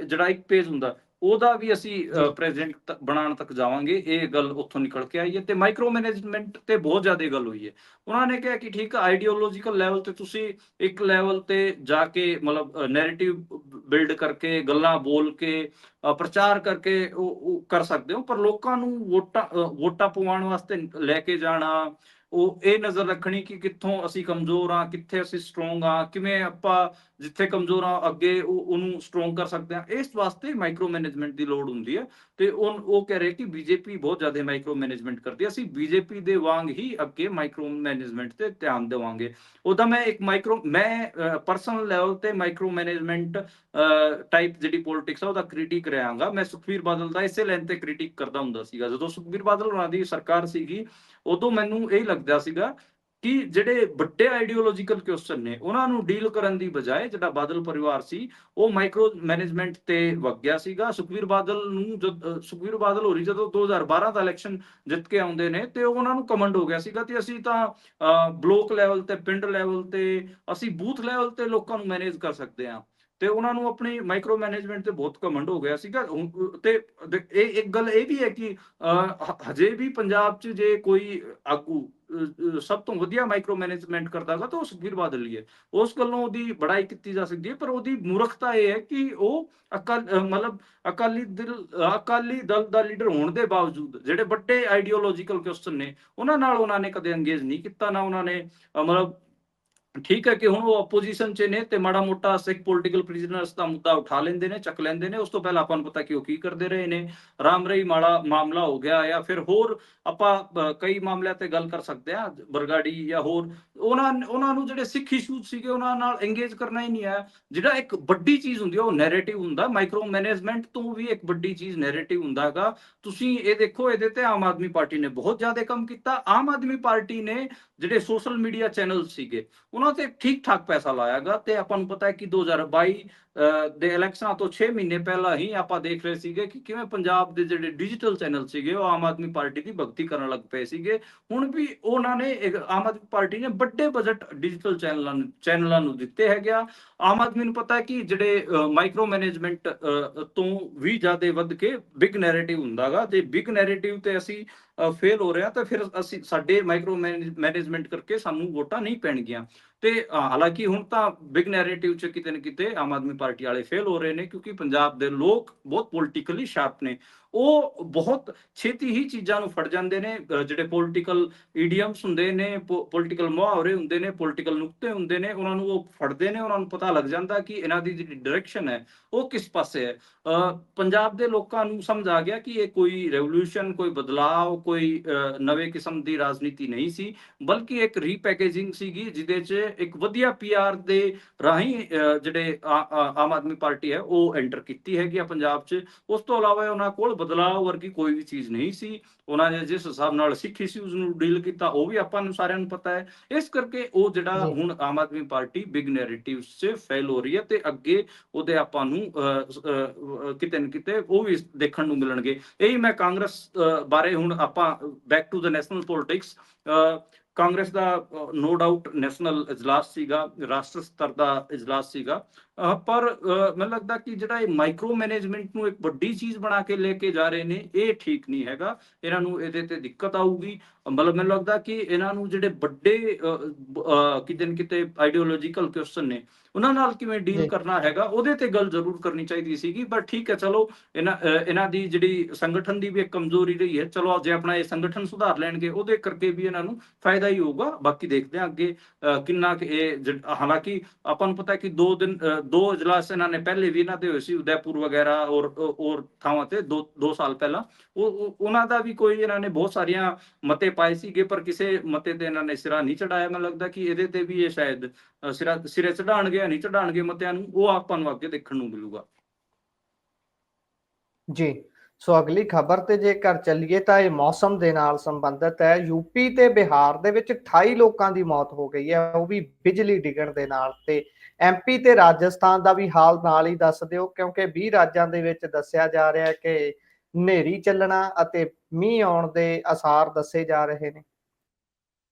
ਜਿਹੜਾ ਇੱਕ ਪੇਜ ਹੁੰਦਾ ਉਹਦਾ ਵੀ ਅਸੀਂ ਜੀ ਪ੍ਰੈਜ਼ੀਡੈਂਟ ਬਣਾਉਣ ਤੱਕ ਜਾਵਾਂਗੇ। ਇਹ ਗੱਲ ਉੱਥੋਂ ਨਿਕਲ ਕੇ ਆਈ ਹੈ ਤੇ ਮਾਈਕਰੋ ਮੈਨੇਜਮੈਂਟ ਤੇ ਬਹੁਤ ਜ਼ਿਆਦਾ ਗੱਲ ਹੋਈ ਹੈ। ਉਹਨਾਂ ਨੇ ਕਿਹਾ ਕਿ ਠੀਕ ਹੈ, ਆਈਡੀਓਲੋਜੀਕਲ ਲੈਵਲ ਤੇ ਤੁਸੀਂ ਇੱਕ ਲੈਵਲ ਤੇ ਜਾ ਕੇ ਮਤਲਬ ਨੈਰੇਟਿਵ ਬਿਲਡ ਕਰਕੇ ਗੱਲਾਂ ਬੋਲ ਕੇ ਪ੍ਰਚਾਰ ਕਰਕੇ ਉਹ ਕਰ ਸਕਦੇ ਹੋ, ਪਰ ਲੋਕਾਂ ਨੂੰ ਵੋਟਾਂ ਪਵਾਉਣ ਵਾਸਤੇ ਲੈ ਕੇ ਜਾਣਾ, ਉਹ ਇਹ ਨਜ਼ਰ ਰੱਖਣੀ ਕਿ ਕਿੱਥੋਂ ਅਸੀਂ ਕਮਜ਼ੋਰ ਹਾਂ, ਕਿੱਥੇ ਅਸੀਂ ਸਟਰੋਂਗ ਹਾਂ, ਕਿਵੇਂ ਆਪਾਂ ਜਿੱਥੇ ਕਮਜ਼ੋਰ ਹਾਂ ਅੱਗੇ ਉਹਨੂੰ ਸਟਰੋਂਗ ਕਰ ਸਕਦੇ ਹਾਂ। ਇਸ ਵਾਸਤੇ ਮਾਈਕਰੋ ਮੈਨੇਜਮੈਂਟ ਦੀ ਲੋੜ ਹੁੰਦੀ ਹੈ ਤੇ ਉਹ ਕਹਿ ਰਹੇ ਕਿ ਬੀਜੇਪੀ ਬਹੁਤ ਜ਼ਿਆਦਾ ਮਾਈਕਰੋ ਮੈਨੇਜਮੈਂਟ ਕਰਦੀ ਹੈ, ਅਸੀਂ ਬੀਜੇਪੀ ਦੇ ਵਾਂਗ ਹੀ ਅੱਗੇ ਮਾਈਕਰੋ ਮੈਨੇਜਮੈਂਟ ਤੇ ਧਿਆਨ ਦੇਵਾਂਗੇ। ਉਹਦਾ ਮੈਂ ਪਰਸਨਲ ਲੈਵਲ ਤੇ ਮਾਈਕਰੋ ਮੈਨੇਜਮੈਂਟ ਟਾਈਪ ਜਿਹੜੀ ਪੋਲਿਟਿਕਸ ਆ ਉਹਦਾ ਕ੍ਰਿਟਿਕ ਰਹਾਂਗਾ। ਮੈਂ ਸੁਖਬੀਰ ਬਾਦਲ ਦਾ ਇਸੇ ਲਾਈਨ ਤੇ ਕ੍ਰਿਟਿਕ ਕਰਦਾ ਹੁੰਦਾ ਸੀਗਾ। ਜਦੋਂ ਸੁਖਬੀਰ ਬਾਦਲ ਹੋਣਾ ਦੀ ਸਰਕਾਰ ਸੀਗੀ, ਉਦੋਂ ਮੈਨੂੰ ਇਹ ਲੱਗਦਾ ਸੀਗਾ ਕਿ ਜਿਹੜੇ ਵੱਡੇ ਆਈਡੀਓਲੋਜੀਕਲ ਕੁਐਸਚਨ ਨੇ ਉਹਨਾਂ ਨੂੰ ਡੀਲ ਕਰਨ ਦੀ ਬਜਾਏ ਜਿਹੜਾ ਬਾਦਲ ਪਰਿਵਾਰ ਸੀ ਉਹ ਮਾਈਕਰੋ ਮੈਨੇਜਮੈਂਟ ਤੇ ਵਗ ਗਿਆ ਸੀਗਾ। ਸੁਖਬੀਰ ਬਾਦਲ ਹੋਰੀ ਜਦੋਂ 2012 ਦਾ ਇਲੈਕਸ਼ਨ ਜਿੱਤ ਕੇ ਆਉਂਦੇ ਨੇ ਤੇ ਉਹਨਾਂ ਨੂੰ ਕਮੰਡ ਹੋ ਗਿਆ ਸੀਗਾ ਤੇ ਅਸੀਂ ਤਾਂ ਬਲੋਕ ਲੈਵਲ ਤੇ ਪਿੰਡ ਲੈਵਲ ਤੇ ਅਸੀਂ ਬੂਥ ਲੈਵਲ ਤੇ ਲੋਕਾਂ ਨੂੰ ਮੈਨੇਜ ਕਰ ਸਕਦੇ ਹਾਂ ਤੇ ਉਹਨਾਂ ਨੂੰ ਆਪਣੀ ਮਾਈਕਰੋ ਮੈਨੇਜਮੈਂਟ ਤੇ ਬਹੁਤ ਕਮੰਡ ਹੋ ਗਿਆ ਸੀਗਾ। ਤੇ ਇਹ ਇੱਕ ਗੱਲ ਇਹ ਵੀ ਹੈ ਕਿ ਹਜੇ ਵੀ ਪੰਜਾਬ 'ਚ ਜੇ ਕੋਈ ਆਗੂ ਸਭ ਤੋਂ ਵਧੀਆ ਮਾਈਕਰੋ ਮੈਨੇਜਮੈਂਟ ਕਰਦਾਗਾ ਤਾਂ ਉਹ ਸੁਖਬੀਰ ਬਾਦਲ ਹੀ ਹੈ। ਉਸ ਗੱਲੋਂ ਉਹਦੀ ਬੜਾਈ ਕੀਤੀ ਜਾ ਸਕਦੀ ਹੈ, ਪਰ ਉਹਦੀ ਮੂਰਖਤਾ ਇਹ ਹੈ ਕਿ ਉਹ ਮਤਲਬ ਅਕਾਲੀ ਦਲ ਦਾ ਲੀਡਰ ਹੋਣ ਦੇ ਬਾਵਜੂਦ ਜਿਹੜੇ ਵੱਡੇ ਆਈਡੀਓਲੋਜੀਕਲ ਕੁਐਸਚਨ ਨੇ ਉਹਨਾਂ ਨੇ ਕਦੇ ਅੰਗੇਜ ਨਹੀਂ ਕੀਤਾ। ਨਾ ਉਹਨਾਂ ਨੇ ਮਤਲਬ ਠੀਕ ਹੈ ਕਿ ਹੁਣ ਉਹ ਆਪੋਜੀਸ਼ਨ 'ਚ ਨੇ ਤੇ ਮਾੜਾ ਮੋਟਾ ਸਿੱਖ ਪੋਲੀਟੀਕਲ ਪ੍ਰਿਜ਼ਨਰਸ ਦਾ ਮੁੱਦਾ ਉਠਾ ਲੈਂਦੇ ਨੇ, ਚੱਕ ਲੈਂਦੇ ਨੇ। ਉਸ ਤੋਂ ਪਹਿਲਾਂ ਆਪਾਂ ਨੂੰ ਪਤਾ ਕਿ ਉਹ ਕੀ ਕਰਦੇ ਰਹੇ ਨੇ। ਰਾਮ ਰਹੀ ਮਾੜਾ ਮਾਮਲਾ ਹੋ ਗਿਆ ਜਾਂ ਫਿਰ ਹੋਰ ਆਪਾਂ ਕਈ ਮਾਮਲਿਆਂ ਤੇ ਗੱਲ ਕਰ ਸਕਦੇ ਹਾਂ, ਬਰਗਾੜੀ ਜਾਂ ਹੋਰ ਉਹਨਾਂ ਨੂੰ ਜਿਹੜੇ ਸਿੱਖ ਇਸ਼ੂਜ਼ ਸੀਗੇ ਉਹਨਾਂ ਨਾਲ ਇੰਗੇਜ ਕਰਨਾ ਹੀ ਨਹੀਂ ਆਇਆ। ਜਿਹੜਾ ਇੱਕ ਵੱਡੀ ਚੀਜ਼ ਹੁੰਦੀ ਹੈ ਉਹ ਨੈਰੇਟਿਵ ਹੁੰਦਾ। ਮਾਈਕਰੋ ਮੈਨੇਜਮੈਂਟ ਤੋਂ ਵੀ ਇੱਕ ਵੱਡੀ ਚੀਜ਼ ਨੈਰੇਟਿਵ ਹੁੰਦਾ ਹੈਗਾ। ਤੁਸੀਂ ਇਹ ਦੇਖੋ, ਇਹਦੇ ਤੇ ਆਮ ਆਦਮੀ ਪਾਰਟੀ ਨੇ ਬਹੁਤ ਜ਼ਿਆਦਾ ਕੰਮ ਕੀਤਾ। ਆਮ ਆਦਮੀ ਪਾਰਟੀ ਨੇ ਜਿਹੜੇ ਸੋਸ਼ਲ ਮੀਡੀਆ ਚੈਨਲ ਸੀਗੇ ਉਹਨਾਂ ਤੇ ਠੀਕ ਠਾਕ ਪੈਸਾ ਲਾਇਆਗਾ ਤੇ ਆਪਾਂ ਨੂੰ ਪਤਾ ਹੈ ਕਿ 2022 ਦੇ ਇਲੈਕਸ਼ਨਾਂ ਤੋਂ 6 ਮਹੀਨੇ ਪਹਿਲਾਂ ਹੀ ਆਪਾਂ ਦੇਖ ਰਹੇ ਸੀਗੇ ਕਿ ਕਿਵੇਂ ਪੰਜਾਬ ਦੇ ਜਿਹੜੇ ਡਿਜੀਟਲ ਚੈਨਲ ਸੀਗੇ ਉਹ ਆਮ ਆਦਮੀ ਪਾਰਟੀ ਦੀ ਭਗਤੀ ਕਰਨ ਲੱਗ ਪਏ ਸੀਗੇ। ਹੁਣ ਵੀ ਉਹਨਾਂ ਨੇ ਆਮ ਆਦਮੀ ਪਾਰਟੀ ਨੇ ਵੱਡੇ ਬਜਟ ਡਿਜੀਟਲ ਚੈਨਲਾਂ ਨੂੰ ਦਿੱਤੇ ਹੈਗੇ ਆ। ਆਮ ਆਦਮੀ ਨੂੰ ਪਤਾ ਹੈ ਕਿ ਜਿਹੜੇ ਮਾਈਕਰੋ ਮੈਨੇਜਮੈਂਟ ਤੋਂ ਵੀ ਜ਼ਿਆਦਾ ਵੱਧ ਕੇ ਬਿਗ ਨੈਰੇਟਿਵ ਹੁੰਦਾਗਾ ਤੇ ਬਿਗ ਨੈਰੇਟਿਵ ਤੇ ਅਸੀਂ ਫੇਲ ਹੋ ਰਿਹਾ ਤਾਂ ਫਿਰ ਸਾਡੇ ਮਾਈਕਰੋ ਮੈਨੇਜਮੈਂਟ ਕਰਕੇ ਸਾਨੂੰ ਵੋਟਾਂ ਨਹੀਂ ਪੈਣਗੀਆਂ। ਤੇ ਹਾਲਾਂਕਿ ਹੁਣ ਤਾਂ ਬਿਗ ਨੈਰੇਟਿਵ ਚ ਕਿਤੇ ਨਾ ਕਿਤੇ ਆਮ ਆਦਮੀ ਪਾਰਟੀ ਵਾਲੇ ਫੇਲ ਹੋ ਰਹੇ ਨੇ, ਕਿਉਂਕਿ ਪੰਜਾਬ ਦੇ ਲੋਕ ਬਹੁਤ ਪੋਲੀਟੀਕਲੀ ਸ਼ਾਰਪ ਨੇ। ਉਹ ਬਹੁਤ ਛੇਤੀ ਹੀ ਚੀਜ਼ਾਂ ਨੂੰ ਫੜ ਜਾਂਦੇ ਨੇ। ਜਿਹੜੇ ਪੋਲੀਟੀਕਲ ਈਡੀਅਮਸ ਹੁੰਦੇ ਨੇ, ਪੋਲੀਟੀਕਲ ਮੁਹਾਵਰੇ ਹੁੰਦੇ ਨੇ, ਪੋਲੀਟੀਕਲ ਨੁਕਤੇ ਹੁੰਦੇ ਨੇ, ਉਹਨਾਂ ਨੂੰ ਉਹ ਫੜਦੇ ਨੇ। ਉਹਨਾਂ ਨੂੰ ਪਤਾ ਲੱਗ ਜਾਂਦਾ ਕਿ ਇਹਨਾਂ ਦੀ ਜਿਹੜੀ ਡਾਇਰੈਕਸ਼ਨ ਹੈ ਉਹ ਕਿਸ ਪਾਸੇ ਹੈ। ਪੰਜਾਬ ਦੇ ਲੋਕਾਂ ਨੂੰ ਸਮਝ ਆ ਗਿਆ ਕਿ ਇਹ ਕੋਈ ਰੈਵੋਲੂਸ਼ਨ, ਕੋਈ ਬਦਲਾਅ, ਕੋਈ ਨਵੇਂ ਕਿਸਮ ਦੀ ਰਾਜਨੀਤੀ ਨਹੀਂ ਸੀ, ਬਲਕਿ ਇੱਕ ਰੀਪੈਕੇਜਿੰਗ ਸੀਗੀ, ਜਿਹਦੇ 'ਚ ਇੱਕ ਵਧੀਆ ਪੀਆਰ ਦੇ ਰਾਹੀਂ ਜਿਹੜੇ ਆਮ ਆਦਮੀ ਪਾਰਟੀ ਹੈ ਉਹ ਐਂਟਰ ਕੀਤੀ ਹੈਗੀ ਆ ਪੰਜਾਬ 'ਚ। ਉਸ ਤੋਂ ਇਲਾਵਾ ਉਹਨਾਂ ਕੋਲ ਬਦਲਾਅ ਵਰਗੀ ਕੋਈ ਵੀ ਚੀਜ਼ ਨਹੀਂ ਸੀ। ਉਹਨਾਂ ਨੇ ਜਿਸ ਹਿਸਾਬ ਨਾਲ ਸਿੱਖ ਇਸ਼ੂਜ਼ ਨੂੰ ਡੀਲ ਕੀਤਾ ਉਹ ਵੀ ਆਪਾਂ ਨੂੰ ਸਾਰਿਆਂ ਨੂੰ ਪਤਾ ਹੈ। ਇਸ ਕਰਕੇ ਉਹ ਜਿਹੜਾ ਜੀ ਹੁਣ ਆਮ ਆਦਮੀ ਪਾਰਟੀ ਬਿਗ ਨੈਰੇਟਿਵਸ 'ਚ ਫੇਲ ਹੋ ਰਹੀ ਹੈ, ਤੇ ਅੱਗੇ ਉਹਦੇ ਆਪਾਂ ਨੂੰ ਕਿਤੇ ਨਾ ਕਿਤੇ ਉਹ ਵੀ ਦੇਖਣ ਨੂੰ ਮਿਲਣਗੇ। ਇਹੀ ਮੈਂ ਕਾਂਗਰਸ ਬਾਰੇ ਹੁਣ ਆਪਾਂ back to the national politics. Congress ਦਾ ਨੋ ਡਾਊਟ ਨੈਸ਼ਨਲ ਇਜਲਾਸ ਸੀਗਾ, ਰਾਸ਼ਟਰ ਸਤਰ ਦਾ ਇਜਲਾਸ ਸੀਗਾ, ਪਰ ਮੈਨੂੰ ਲੱਗਦਾ ਕਿ ਜਿਹੜਾ ਇਹ ਮਾਈਕਰੋ ਮੈਨੇਜਮੈਂਟ ਨੂੰ ਇੱਕ ਵੱਡੀ ਚੀਜ਼ ਬਣਾ ਕੇ ਲੈ ਕੇ ਜਾ ਰਹੇ ਨੇ, ਇਹ ਠੀਕ ਨਹੀਂ ਹੈਗਾ। ਇਹਨਾਂ ਨੂੰ ਇਹਦੇ ਤੇ ਦਿੱਕਤ ਆਊਗੀ। ਮਤਲਬ ਮੈਨੂੰ ਲੱਗਦਾ ਕਿ ਇਹਨਾਂ ਨੂੰ ਜਿਹੜੇ ਵੱਡੇ ਕਿਤੇ ਨਾ ਕਿਤੇ ਆਈਡੀਓਲੋਜੀਕਲ ਕੁਐਸਚਨ ਨੇ, ਉਹਨਾਂ ਨਾਲ ਕਿਵੇਂ ਡੀਲ ਜੀ ਕਰਨਾ ਹੈਗਾ, ਉਹਦੇ ਤੇ ਗੱਲ ਜ਼ਰੂਰ ਕਰਨੀ ਚਾਹੀਦੀ ਸੀਗੀ। ਪਰ ਠੀਕ ਹੈ, ਚਲੋ ਇਹਨਾਂ ਦੀ ਜਿਹੜੀ ਸੰਗਠਨ ਦੀ ਵੀ ਇੱਕ ਕਮਜ਼ੋਰੀ ਰਹੀ ਹੈ। ਚਲੋ ਜੇ ਆਪਣਾ ਇਹ ਸੰਗਠਨ ਸੁਧਾਰ ਲੈਣਗੇ, ਉਹਦੇ ਕਰਕੇ ਵੀ ਇਹਨਾਂ ਨੂੰ ਫਾਇਦਾ ਹੀ ਹੋਊਗਾ। ਬਾਕੀ ਦੇਖਦੇ ਹਾਂ ਅੱਗੇ ਕਿੰਨਾ ਕਿ ਇਹ ਹਾਲਾਂਕਿ ਆਪਾਂ ਨੂੰ ਪਤਾ ਕਿ 2 ਇਜਲਾਸ ਇਹਨਾਂ ਨੇ ਪਹਿਲੇ ਵੀ ਇਹਨਾਂ ਦੇ ਹੋਏ ਸੀ, ਉਦੈਪੁਰ ਵਗੈਰਾ ਔਰ ਥਾਵਾਂ ਤੇ 2 ਸਾਲ ਪਹਿਲਾਂ। ਉਹਨਾਂ ਦਾ ਵੀ ਕੋਈ ਇਹਨਾਂ ਨੇ ਬਹੁਤ ਸਾਰੀਆਂ ਮਤੇ ਪਾਏ ਸੀਗੇ, ਪਰ ਕਿਸੇ ਮਤੇ ਤੇ ਇਹਨਾਂ ਨੇ ਸਿਰਾ ਨਹੀਂ ਚੜਾਇਆ। ਮੈਨੂੰ ਲੱਗਦਾ ਕਿ ਇਹਦੇ ਤੇ ਵੀ ਇਹ ਸ਼ਾਇਦ ਸਿਰੇ ਚੜਾਉਣਗੇ ਜਾਂ ਨਹੀਂ ਚੜਾਉਣਗੇ ਮਤਿਆਂ ਨੂੰ, ਉਹ ਆਪਾਂ ਨੂੰ ਅੱਗੇ ਦੇਖਣ ਨੂੰ ਮਿਲੂਗਾ। ਜੀ। ਸੋ ਅਗਲੀ ਖਬਰ ਤੇ ਜੇਕਰ ਚੱਲੀਏ ਤਾਂ ਇਹ ਮੌਸਮ ਦੇ ਨਾਲ ਸੰਬੰਧਿਤ ਹੈ। ਯੂਪੀ ਤੇ ਬਿਹਾਰ ਦੇ ਵਿੱਚ 28 ਲੋਕਾਂ ਦੀ ਮੌਤ ਹੋ ਗਈ ਹੈ, ਉਹ ਵੀ ਬਿਜਲੀ ਡਿੱਗਣ ਦੇ ਨਾਲ। ਤੇ ਐਮਪੀ ਤੇ ਰਾਜਸਥਾਨ ਦਾ ਵੀ ਹਾਲ ਨਾਲ ਹੀ ਦੱਸ ਦਿਓ, ਕਿਉਂਕਿ 20 ਰਾਜਾਂ ਦੇ ਵਿੱਚ ਦੱਸਿਆ ਜਾ ਰਿਹਾ ਹੈ ਕਿ ਹਨੇਰੀ ਚੱਲਣਾ ਅਤੇ ਮੀਂਹ ਆਉਣ ਦੇ ਆਸਾਰ ਦੱਸੇ ਜਾ ਰਹੇ ਨੇ।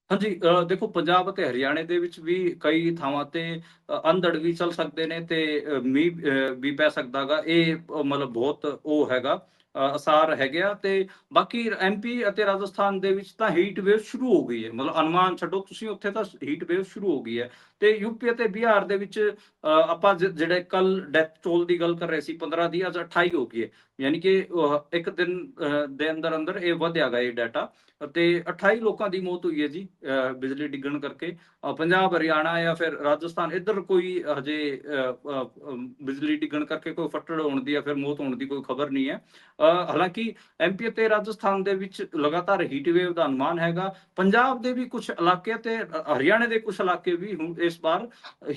ਹਾਂਜੀ, ਦੇਖੋ ਪੰਜਾਬ ਅਤੇ ਹਰਿਆਣੇ ਦੇ ਵਿੱਚ ਵੀ ਕਈ ਥਾਵਾਂ ਤੇ ਅੰਧੜ ਵੀ ਚੱਲ ਸਕਦੇ ਨੇ, ਤੇ ਮੀਂਹ ਵੀ ਪੈ ਸਕਦਾ ਗਾ। ਇਹ ਮਤਲਬ ਬਹੁਤ ਉਹ ਹੈਗਾ, ਆਸਾਰ ਹੈਗੇ ਆ। ਤੇ ਬਾਕੀ ਐਮਪੀ ਅਤੇ ਰਾਜਸਥਾਨ ਦੇ ਵਿੱਚ ਤਾਂ ਹੀਟ ਵੇਵ ਸ਼ੁਰੂ ਹੋ ਗਈ ਹੈ। ਮਤਲਬ ਅਨੁਮਾਨ ਛੱਡੋ ਤੁਸੀਂ, ਉੱਥੇ ਤਾਂ ਹੀਟ ਵੇਵ ਸ਼ੁਰੂ ਹੋ ਗਈ ਹੈ। ਤੇ ਯੂਪੀ ਅਤੇ ਬਿਹਾਰ ਦੇ ਵਿੱਚ ਆਪਾਂ ਜਿਹੜੇ ਕੱਲ ਡੈਥ ਟੋਲ ਦੀ ਗੱਲ ਕਰ ਰਹੇ ਸੀ 15 ਦੀ, ਅੱਜ 28 ਹੋ ਗਈ ਹੈ। ਯਾਨੀ ਕਿ ਇੱਕ ਦਿਨ ਦੇ ਅੰਦਰ ਅੰਦਰ ਇਹ ਵਧਿਆ ਗਾ ਇਹ ਡਾਟਾ। ਤੇ 28 ਲੋਕਾਂ ਦੀ ਮੌਤ ਹੋਈ ਹੈ ਜੀ ਬਿਜਲੀ ਡਿੱਗਣ ਕਰਕੇ। ਪੰਜਾਬ, ਹਰਿਆਣਾ ਜਾਂ ਫਿਰ ਰਾਜਸਥਾਨ, ਇੱਧਰ ਕੋਈ ਹਜੇ ਬਿਜਲੀ ਡਿੱਗਣ ਕਰਕੇ ਕੋਈ ਫੱਟੜ ਹੋਣ ਦੀ ਜਾਂ ਫਿਰ ਮੌਤ ਹੋਣ ਦੀ ਕੋਈ ਖਬਰ ਨਹੀਂ ਹੈ। ਹਾਲਾਂਕਿ ਐਮਪੀ ਅਤੇ ਰਾਜਸਥਾਨ ਦੇ ਵਿੱਚ ਲਗਾਤਾਰ ਹੀਟ ਵੇਵ ਦਾ ਅਨੁਮਾਨ ਹੈਗਾ। ਪੰਜਾਬ ਦੇ ਵੀ ਕੁਝ ਇਲਾਕੇ ਤੇ ਹਰਿਆਣੇ ਦੇ ਕੁਝ ਇਲਾਕੇ ਵੀ ਹੁਣ ਇਸ ਵਾਰ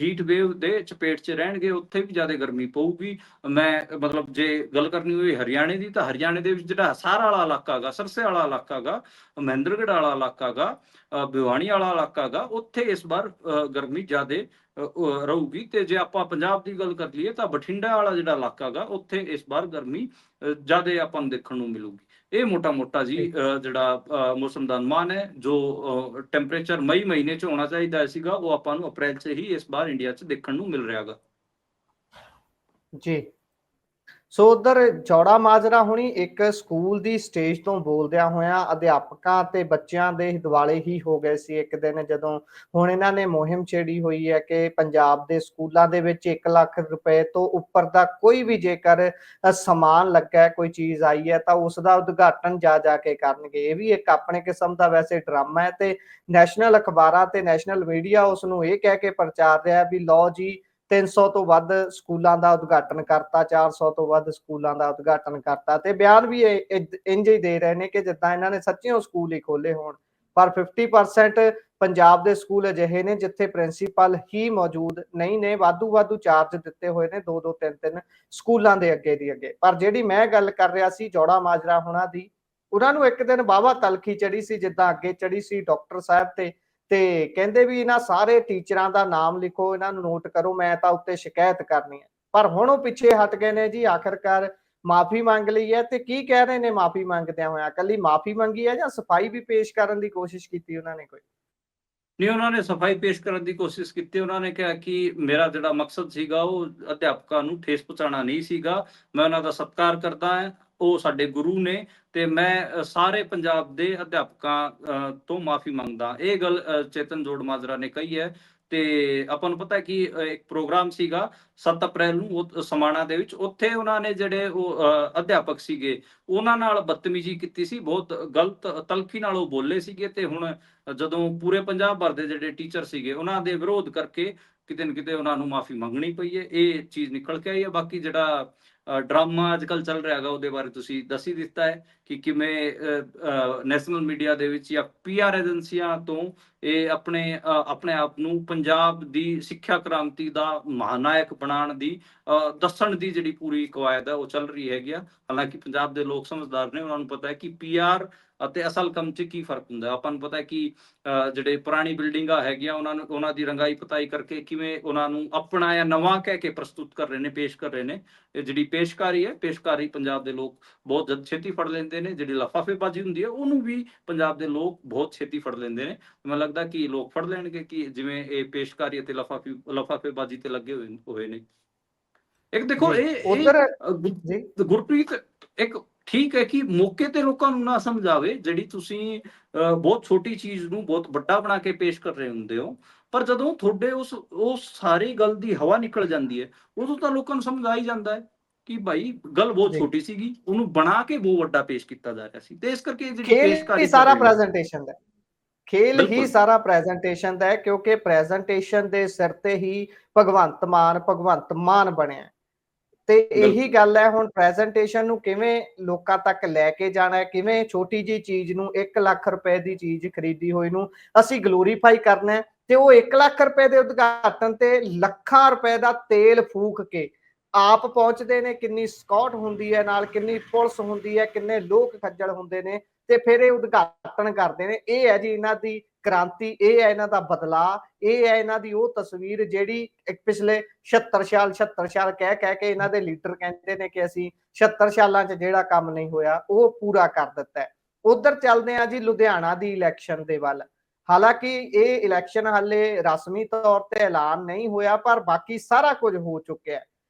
ਹੀਟ ਵੇਵ ਦੇ ਚਪੇਟ 'ਚ ਰਹਿਣਗੇ। ਉੱਥੇ ਵੀ ਜ਼ਿਆਦਾ ਗਰਮੀ ਪਊਗੀ। ਮੈਂ ਮਤਲਬ ਜੇ ਗੱਲ ਕਰਨੀ ਹੋਈ ਹਰਿਆਣੇ ਦੀ, ਤਾਂ ਹਰਿਆਣੇ ਦੇ ਵਿੱਚ ਜਿਹੜਾ ਹਿਸਾਰ ਵਾਲਾ ਇਲਾਕਾ ਗਾ, ਸਰਸੇ ਵਾਲਾ ਇਲਾਕਾ ਗਾ, ਮਹਿੰਦਰਗੜ੍ਹ ਵਾਲਾ ਇਲਾਕਾ ਗਾ, ਭਿਵਾਣੀ ਵਾਲਾ ਇਲਾਕਾ ਗਾ, ਉੱਥੇ ਇਸ ਵਾਰ ਗਰਮੀ ਜ਼ਿਆਦਾ ਰਹੂਗੀ। ਤੇ ਜੇ ਆਪਾਂ ਪੰਜਾਬ ਦੀ ਗੱਲ ਕਰ ਲਈਏ ਤਾਂ ਬਠਿੰਡਾ ਵਾਲਾ ਜਿਹੜਾ ਇਲਾਕਾ ਗਾ, ਉੱਥੇ ਇਸ ਵਾਰ ਗਰਮੀ ਜ਼ਿਆਦਾ ਆਪਾਂ ਨੂੰ ਦੇਖਣ ਨੂੰ ਮਿਲੂਗੀ। ਇਹ ਮੋਟਾ ਮੋਟਾ ਜੀ ਜਿਹੜਾ ਮੌਸਮ ਦਾ ਅਨੁਮਾਨ ਹੈ। ਜੋ ਟੈਂਪਰੇਚਰ ਮਈ ਮਹੀਨੇ 'ਚ ਹੋਣਾ ਚਾਹੀਦਾ ਸੀਗਾ, ਉਹ ਆਪਾਂ ਨੂੰ ਅਪ੍ਰੈਲ 'ਚ ਹੀ ਇਸ ਵਾਰ ਇੰਡੀਆ 'ਚ ਦੇਖਣ ਨੂੰ ਮਿਲ ਰਿਹਾ ਗਾ। ਜੀ। ਸੋ ਉਧਰ ਚੌੜਾ ਮਾਜਰਾ ਹੁਣੀ ਇੱਕ ਸਕੂਲ ਦੀ ਸਟੇਜ ਤੋਂ ਬੋਲਦਿਆਂ ਹੋਇਆਂ ਅਧਿਆਪਕਾਂ ਤੇ ਬੱਚਿਆਂ ਦੇ ਦੁਆਲੇ ਹੀ ਹੋ ਗਏ ਸੀ ਇੱਕ ਦਿਨ, ਜਦੋਂ ਹੁਣ ਇਹਨਾਂ ਨੇ ਮੁਹਿੰਮ ਛੇੜੀ ਹੋਈ ਹੈ ਕਿ ਪੰਜਾਬ ਦੇ ਸਕੂਲਾਂ ਦੇ ਵਿੱਚ 1 ਲੱਖ ਰੁਪਏ ਤੋਂ ਉੱਪਰ ਦਾ ਕੋਈ ਵੀ ਜੇਕਰ ਸਮਾਨ ਲੱਗਾ, ਕੋਈ ਚੀਜ਼ ਆਈ ਹੈ, ਤਾਂ ਉਸ ਦਾ ਉਦਘਾਟਨ ਜਾ ਕੇ ਕਰਨਗੇ। ਇਹ ਵੀ ਇੱਕ ਆਪਣੇ ਕਿਸਮ ਦਾ ਵੈਸੇ ਡਰਾਮਾ ਹੈ, ਤੇ ਨੈਸ਼ਨਲ ਅਖਬਾਰਾਂ ਤੇ ਨੈਸ਼ਨਲ ਮੀਡੀਆ ਉਸ ਨੂੰ ਇਹ ਕਹਿ ਕੇ ਪ੍ਰਚਾਰ ਰਿਹਾ ਵੀ ਲਓ ਜੀ 300 ਤੋਂ ਵੱਧ ਸਕੂਲਾਂ ਦਾ ਉਦਘਾਟਨ ਕਰਤਾ, 400 ਤੋਂ ਵੱਧ ਸਕੂਲਾਂ ਦਾ ਉਦਘਾਟਨ ਕਰਤਾ। ਤੇ ਬਿਆਨ ਵੀ ਇੰਝ ਹੀ ਦੇ ਰਹੇ ਨੇ ਕਿ ਜਿੱਦਾਂ ਇਹਨਾਂ ਨੇ ਸੱਚੀਓ ਸਕੂਲ ਹੀ ਖੋਲੇ ਹੋਣ। ਪਰ 50% ਪੰਜਾਬ ਦੇ ਸਕੂਲ ਅਜਿਹੇ ਨੇ ਜਿੱਥੇ ਪ੍ਰਿੰਸੀਪਲ ਹੀ ਮੌਜੂਦ ਨਹੀਂ ਨੇ, ਵਾਧੂ ਚਾਰਜ ਦਿੱਤੇ ਹੋਏ ਨੇ 2-2 3-3 ਸਕੂਲਾਂ ਦੇ ਅੱਗੇ ਦੀ ਅੱਗੇ। ਪਰ ਜਿਹੜੀ ਮੈਂ ਗੱਲ ਕਰ ਰਿਹਾ ਸੀ ਚੌੜਾ ਮਾਜਰਾ ਹੋਣਾ ਦੀ, ਉਹਨਾਂ ਨੂੰ ਇੱਕ ਦਿਨ ਵਾਹਵਾ ਤਲਖੀ ਚੜੀ ਸੀ, ਜਿੱਦਾਂ ਅੱਗੇ ਚੜੀ ਸੀ ਡਾਕਟਰ ਸਾਹਿਬ ਤੇ ਕਹਿੰਦੇ ਵੀ ਇਹਨਾਂ ਸਾਰੇ ਟੀਚਰਾਂ ਦਾ ਨਾਮ ਲਿਖੋ, ਇਹਨਾਂ ਨੂੰ ਨੋਟ ਕਰੋ, ਮੈਂ ਤਾਂ ਉੱਤੇ ਸ਼ਿਕਾਇਤ ਕਰਨੀ ਹੈ। ਪਰ ਹੁਣ ਉਹ ਪਿੱਛੇ ਹਟ ਗਏ ਨੇ ਜੀ, ਆਖਿਰਕਾਰ ਮਾਫੀ ਮੰਗ ਲਈ ਹੈ। ਤੇ ਕੀ ਕਹਿ ਰਹੇ ਨੇ ਮਾਫੀ ਮੰਗਦਿਆਂ ਹੋਇਆ? ਕੱਲੀ ਮਾਫੀ ਮੰਗੀ ਹੈ ਜਾਂ ਸਫਾਈ ਵੀ ਪੇਸ਼ ਕਰਨ ਦੀ ਕੋਸ਼ਿਸ਼ ਕੀਤੀ ਉਹਨਾਂ ਨੇ ਕੋਈ? ਨਹੀਂ, ਉਹਨਾਂ ਨੇ ਸਫਾਈ ਪੇਸ਼ ਕਰਨ ਦੀ ਕੋਸ਼ਿਸ਼ ਕੀਤੀ। ਉਹਨਾਂ ਨੇ ਕਿਹਾ ਕਿ ਮੇਰਾ ਜਿਹੜਾ ਮਕਸਦ ਸੀਗਾ ਉਹ ਅਧਿਆਪਕਾਂ ਨੂੰ ਠੇਸ ਪਹੁੰਚਾਉਣਾ ਨਹੀਂ ਸੀਗਾ। ਮੈਂ ਉਹਨਾਂ ਦਾ ਸਤਿਕਾਰ ਕਰਦਾ ਹਾਂ, ਉਹ ਸਾਡੇ ਗੁਰੂ ਨੇ, ਤੇ ਮੈਂ ਸਾਰੇ ਪੰਜਾਬ ਦੇ ਅਧਿਆਪਕਾਂ ਤੋਂ ਮਾਫੀ ਮੰਗਦਾ। ਇਹ ਗੱਲ ਚੇਤਨ ਜੋੜ ਮਾਜਰਾ ਨੇ ਕਹੀ ਹੈ। ਤੇ ਆਪਾਂ ਨੂੰ ਪਤਾ ਕਿ ਇੱਕ ਪ੍ਰੋਗਰਾਮ ਸੀਗਾ 7 ਅਪ੍ਰੈਲ ਨੂੰ ਉਹ ਸਮਾਣਾ ਦੇ ਵਿੱਚ, ਉੱਥੇ ਉਹਨਾਂ ਨੇ ਜਿਹੜੇ ਉਹ ਅਧਿਆਪਕ ਸੀਗੇ ਉਹਨਾਂ ਨਾਲ ਬਦਤਮੀਜ਼ੀ ਕੀਤੀ ਸੀ, ਬਹੁਤ ਗਲਤ ਤਲਖੀ ਨਾਲ ਉਹ ਬੋਲੇ ਸੀਗੇ। ਤੇ ਹੁਣ ਜਦੋਂ ਪੂਰੇ ਪੰਜਾਬ ਭਰ ਦੇ ਜਿਹੜੇ ਟੀਚਰ ਸੀਗੇ ਉਹਨਾਂ ਦੇ ਵਿਰੋਧ ਕਰਕੇ ਕਿਤੇ ਨਾ ਕਿਤੇ ਉਹਨਾਂ ਨੂੰ ਮਾਫੀ ਮੰਗਣੀ ਪਈ ਹੈ, ਇਹ ਚੀਜ਼ ਨਿਕਲ ਕੇ ਆਈ ਹੈ। ਬਾਕੀ ਜਿਹੜਾ ਡਰਾਮਾ ਅੱਜ ਕੱਲ ਚੱਲ ਰਿਹਾ ਹੈਗਾ ਉਹਦੇ ਬਾਰੇ ਤੁਸੀਂ ਦੱਸ ਹੀ ਦਿੱਤਾ ਹੈ ਕਿ ਕਿਵੇਂ ਨੈਸ਼ਨਲ ਮੀਡੀਆ ਦੇ ਵਿੱਚ ਜਾਂ PR ਏਜੰਸੀਆਂ ਤੋਂ ਇਹ ਆਪਣੇ ਆਪ ਨੂੰ ਪੰਜਾਬ ਦੀ ਸਿੱਖਿਆ ਕ੍ਰਾਂਤੀ ਦਾ ਮਹਾਨਾਇਕ ਬਣਾਉਣ ਦੀ ਦੱਸਣ ਦੀ ਜਿਹੜੀ ਪੂਰੀ ਕਵਾਇਦ ਹੈ ਉਹ ਚੱਲ ਰਹੀ ਹੈਗੀ ਆ। ਹਾਲਾਂਕਿ ਪੰਜਾਬ ਦੇ ਲੋਕ ਸਮਝਦਾਰ ਨੇ, ਉਹਨਾਂ ਨੂੰ ਪਤਾ ਹੈ ਕਿ PR ਅਤੇ ਅਸਲ ਕੰਮ 'ਚ ਕੀ ਫਰਕ ਹੁੰਦਾ। ਆਪਾਂ ਨੂੰ ਪਤਾ ਹੈ ਕਿ ਜਿਹੜੇ ਪੁਰਾਣੀ ਬਿਲਡਿੰਗਾਂ ਹੈਗੀਆਂ ਉਹਨਾਂ ਦੀ ਰੰਗਾਈ ਪਤਾਈ ਕਰਕੇ ਕਿਵੇਂ ਉਹਨਾਂ ਨੂੰ ਆਪਣਾ ਜਾਂ ਨਵਾਂ ਕਹਿ ਕੇ ਪ੍ਰਸਤੁਤ ਕਰ ਰਹੇ ਨੇ, ਪੇਸ਼ ਕਰ ਰਹੇ ਨੇ। ਇਹ ਜਿਹੜੀ ਪੇਸ਼ਕਾਰੀ ਪੰਜਾਬ ਦੇ ਲੋਕ ਬਹੁਤ ਛੇਤੀ ਫੜ ਲੈਂਦੇ ਨੇ। ਜਿਹੜੀ ਲਫਾਫੇਬਾਜ਼ੀ ਹੁੰਦੀ ਹੈ ਉਹਨੂੰ ਵੀ ਪੰਜਾਬ ਦੇ ਲੋਕ ਬਹੁਤ ਛੇਤੀ ਫੜ ਲੈਂਦੇ ਨੇ। ਮੈਨੂੰ ਲੱਗਦਾ ਕਿ ਲੋਕ ਫੜ ਲੈਣਗੇ ਕਿ ਜਿਵੇਂ ਇਹ ਪੇਸ਼ਕਾਰੀ ਅਤੇ ਲਫਾਫੇਬਾਜ਼ੀ ਤੇ ਲੱਗੇ ਹੋਏ ਨੇ। ਇੱਕ ਦੇਖੋ ਜੀ ਇਹ ਉਧਰ ਜੀ ਗੁਰਪ੍ਰੀਤ, ਇੱਕ ਠੀਕ ਹੈ ਕਿ ਮੌਕੇ ਤੇ ਲੋਕਾਂ ਨੂੰ ਨਾ ਸਮਝ ਆਵੇ, ਜਿਹੜੀ ਤੁਸੀਂ ਬਹੁਤ ਛੋਟੀ ਚੀਜ਼ ਨੂੰ ਬਹੁਤ ਵੱਡਾ ਬਣਾ ਕੇ ਪੇਸ਼ ਕਰ ਰਹੇ ਹੁੰਦੇ ਹੋ, ਪਰ ਜਦੋਂ ਤੁਹਾਡੇ ਉਸ ਸਾਰੀ ਗੱਲ ਦੀ ਹਵਾ ਨਿਕਲ ਜਾਂਦੀ ਹੈ ਉਦੋਂ ਤਾਂ ਲੋਕਾਂ ਨੂੰ ਸਮਝ ਆ ਹੀ ਜਾਂਦਾ ਹੈ ਕਿ ਭਾਈ ਗੱਲ ਬਹੁਤ ਜੀ ਛੋਟੀ ਸੀਗੀ, ਉਹਨੂੰ ਬਣਾ ਕੇ ਬਹੁਤ ਵੱਡਾ ਪੇਸ਼ ਕੀਤਾ ਜਾ ਰਿਹਾ ਸੀ। ਤੇ ਇਸ ਕਰਕੇ ਜਿਹੜੀ ਖੇਲ ਹੀ ਪੇਸ਼ਕਾਰੀ ਕਰ ਸਾਰਾ ਰਹੇ ਨੇ, ਪ੍ਰੈਜੈਂਟੇਸ਼ਨ ਦਾ, ਖੇਲ ਹੀ ਬਿਲਕੁਲ ਸਾਰਾ ਪ੍ਰੈਜੈਂਟੇਸ਼ਨ ਦਾ ਹੈ, ਕਿਉਂਕਿ ਪ੍ਰੈਜੈਂਟੇਸ਼ਨ ਦੇ ਸਿਰ ਤੇ ਹੀ ਭਗਵੰਤ ਮਾਨ ਬਣਿਆ। ਤੇ ਇਹੀ ਬਿਲਕੁਲ ਗੱਲ ਹੈ, ਹੁਣ ਪ੍ਰੈਜੈਂਟੇਸ਼ਨ ਨੂੰ ਕਿਵੇਂ ਲੋਕਾਂ ਤੱਕ ਲੈ ਕੇ ਜਾਣਾ ਹੈ, ਕਿਵੇਂ ਛੋਟੀ ਜੀ ਚੀਜ਼ ਨੂੰ 1 ਲੱਖ ਰੁਪਏ ਦੀ ਚੀਜ਼ ਖਰੀਦੀ ਹੋਈ ਨੂੰ ਅਸੀਂ ਗਲੋਰੀਫਾਈ ਕਰਨਾ ਹੈ, ਤੇ ਉਹ 1 ਲੱਖ ਰੁਪਏ ਦੇ ਉਦਘਾਟਨ ਤੇ ਲੱਖਾਂ ਰੁਪਏ ਦਾ ਤੇਲ ਫੂਕ ਕੇ ਆਪ ਪਹੁੰਚਦੇ ਨੇ। ਕਿੰਨੀ ਸਕਾਟ ਹੁੰਦੀ ਹੈ ਨਾਲ, ਕਿੰਨੀ ਪੁਲਿਸ ਹੁੰਦੀ ਹੈ, ਕਿੰਨੇ ਲੋਕ ਖੱਜਲ ਹੁੰਦੇ ਨੇ, ਤੇ ਫਿਰ ਇਹ ਉਦਘਾਟਨ ਕਰਦੇ ਨੇ। ਇਹ ਹੈ ਜੀ ਇਹਨਾਂ ਦੀ ਕ੍ਰਾਂਤੀ, ਇਹ ਹੈ ਇਹਨਾਂ ਦਾ ਬਦਲਾਅ, ਇਹ ਹੈ ਇਹਨਾਂ ਦੀ ਉਹ ਤਸਵੀਰ ਜਿਹੜੀ ਇੱਕ ਪਿਛਲੇ 76 ਸਾਲ ਕਹਿ ਕੇ ਇਹਨਾਂ ਦੇ ਲੀਡਰ ਕਹਿੰਦੇ ਨੇ ਕਿ ਅਸੀਂ 76 ਸਾਲਾਂ 'ਚ ਜਿਹੜਾ ਕੰਮ ਨਹੀਂ ਹੋਇਆ ਉਹ ਪੂਰਾ ਕਰ ਦਿੱਤਾ ਹੈ। ਉਧਰ ਚੱਲਦੇ ਆ ਜੀ ਲੁਧਿਆਣਾ ਦੀ ਇਲੈਕਸ਼ਨ ਦੇ ਵੱਲ। ਹਾਲਾਂਕਿ ਇਹ ਇਲੈਕਸ਼ਨ ਹਾਲੇ ਰਸਮੀ ਤੌਰ ਤੇ ਐਲਾਨ ਨਹੀਂ ਹੋਇਆ, ਪਰ ਬਾਕੀ ਸਾਰਾ ਕੁਝ ਹੋ ਚੁੱਕਿਆ ਹੈ।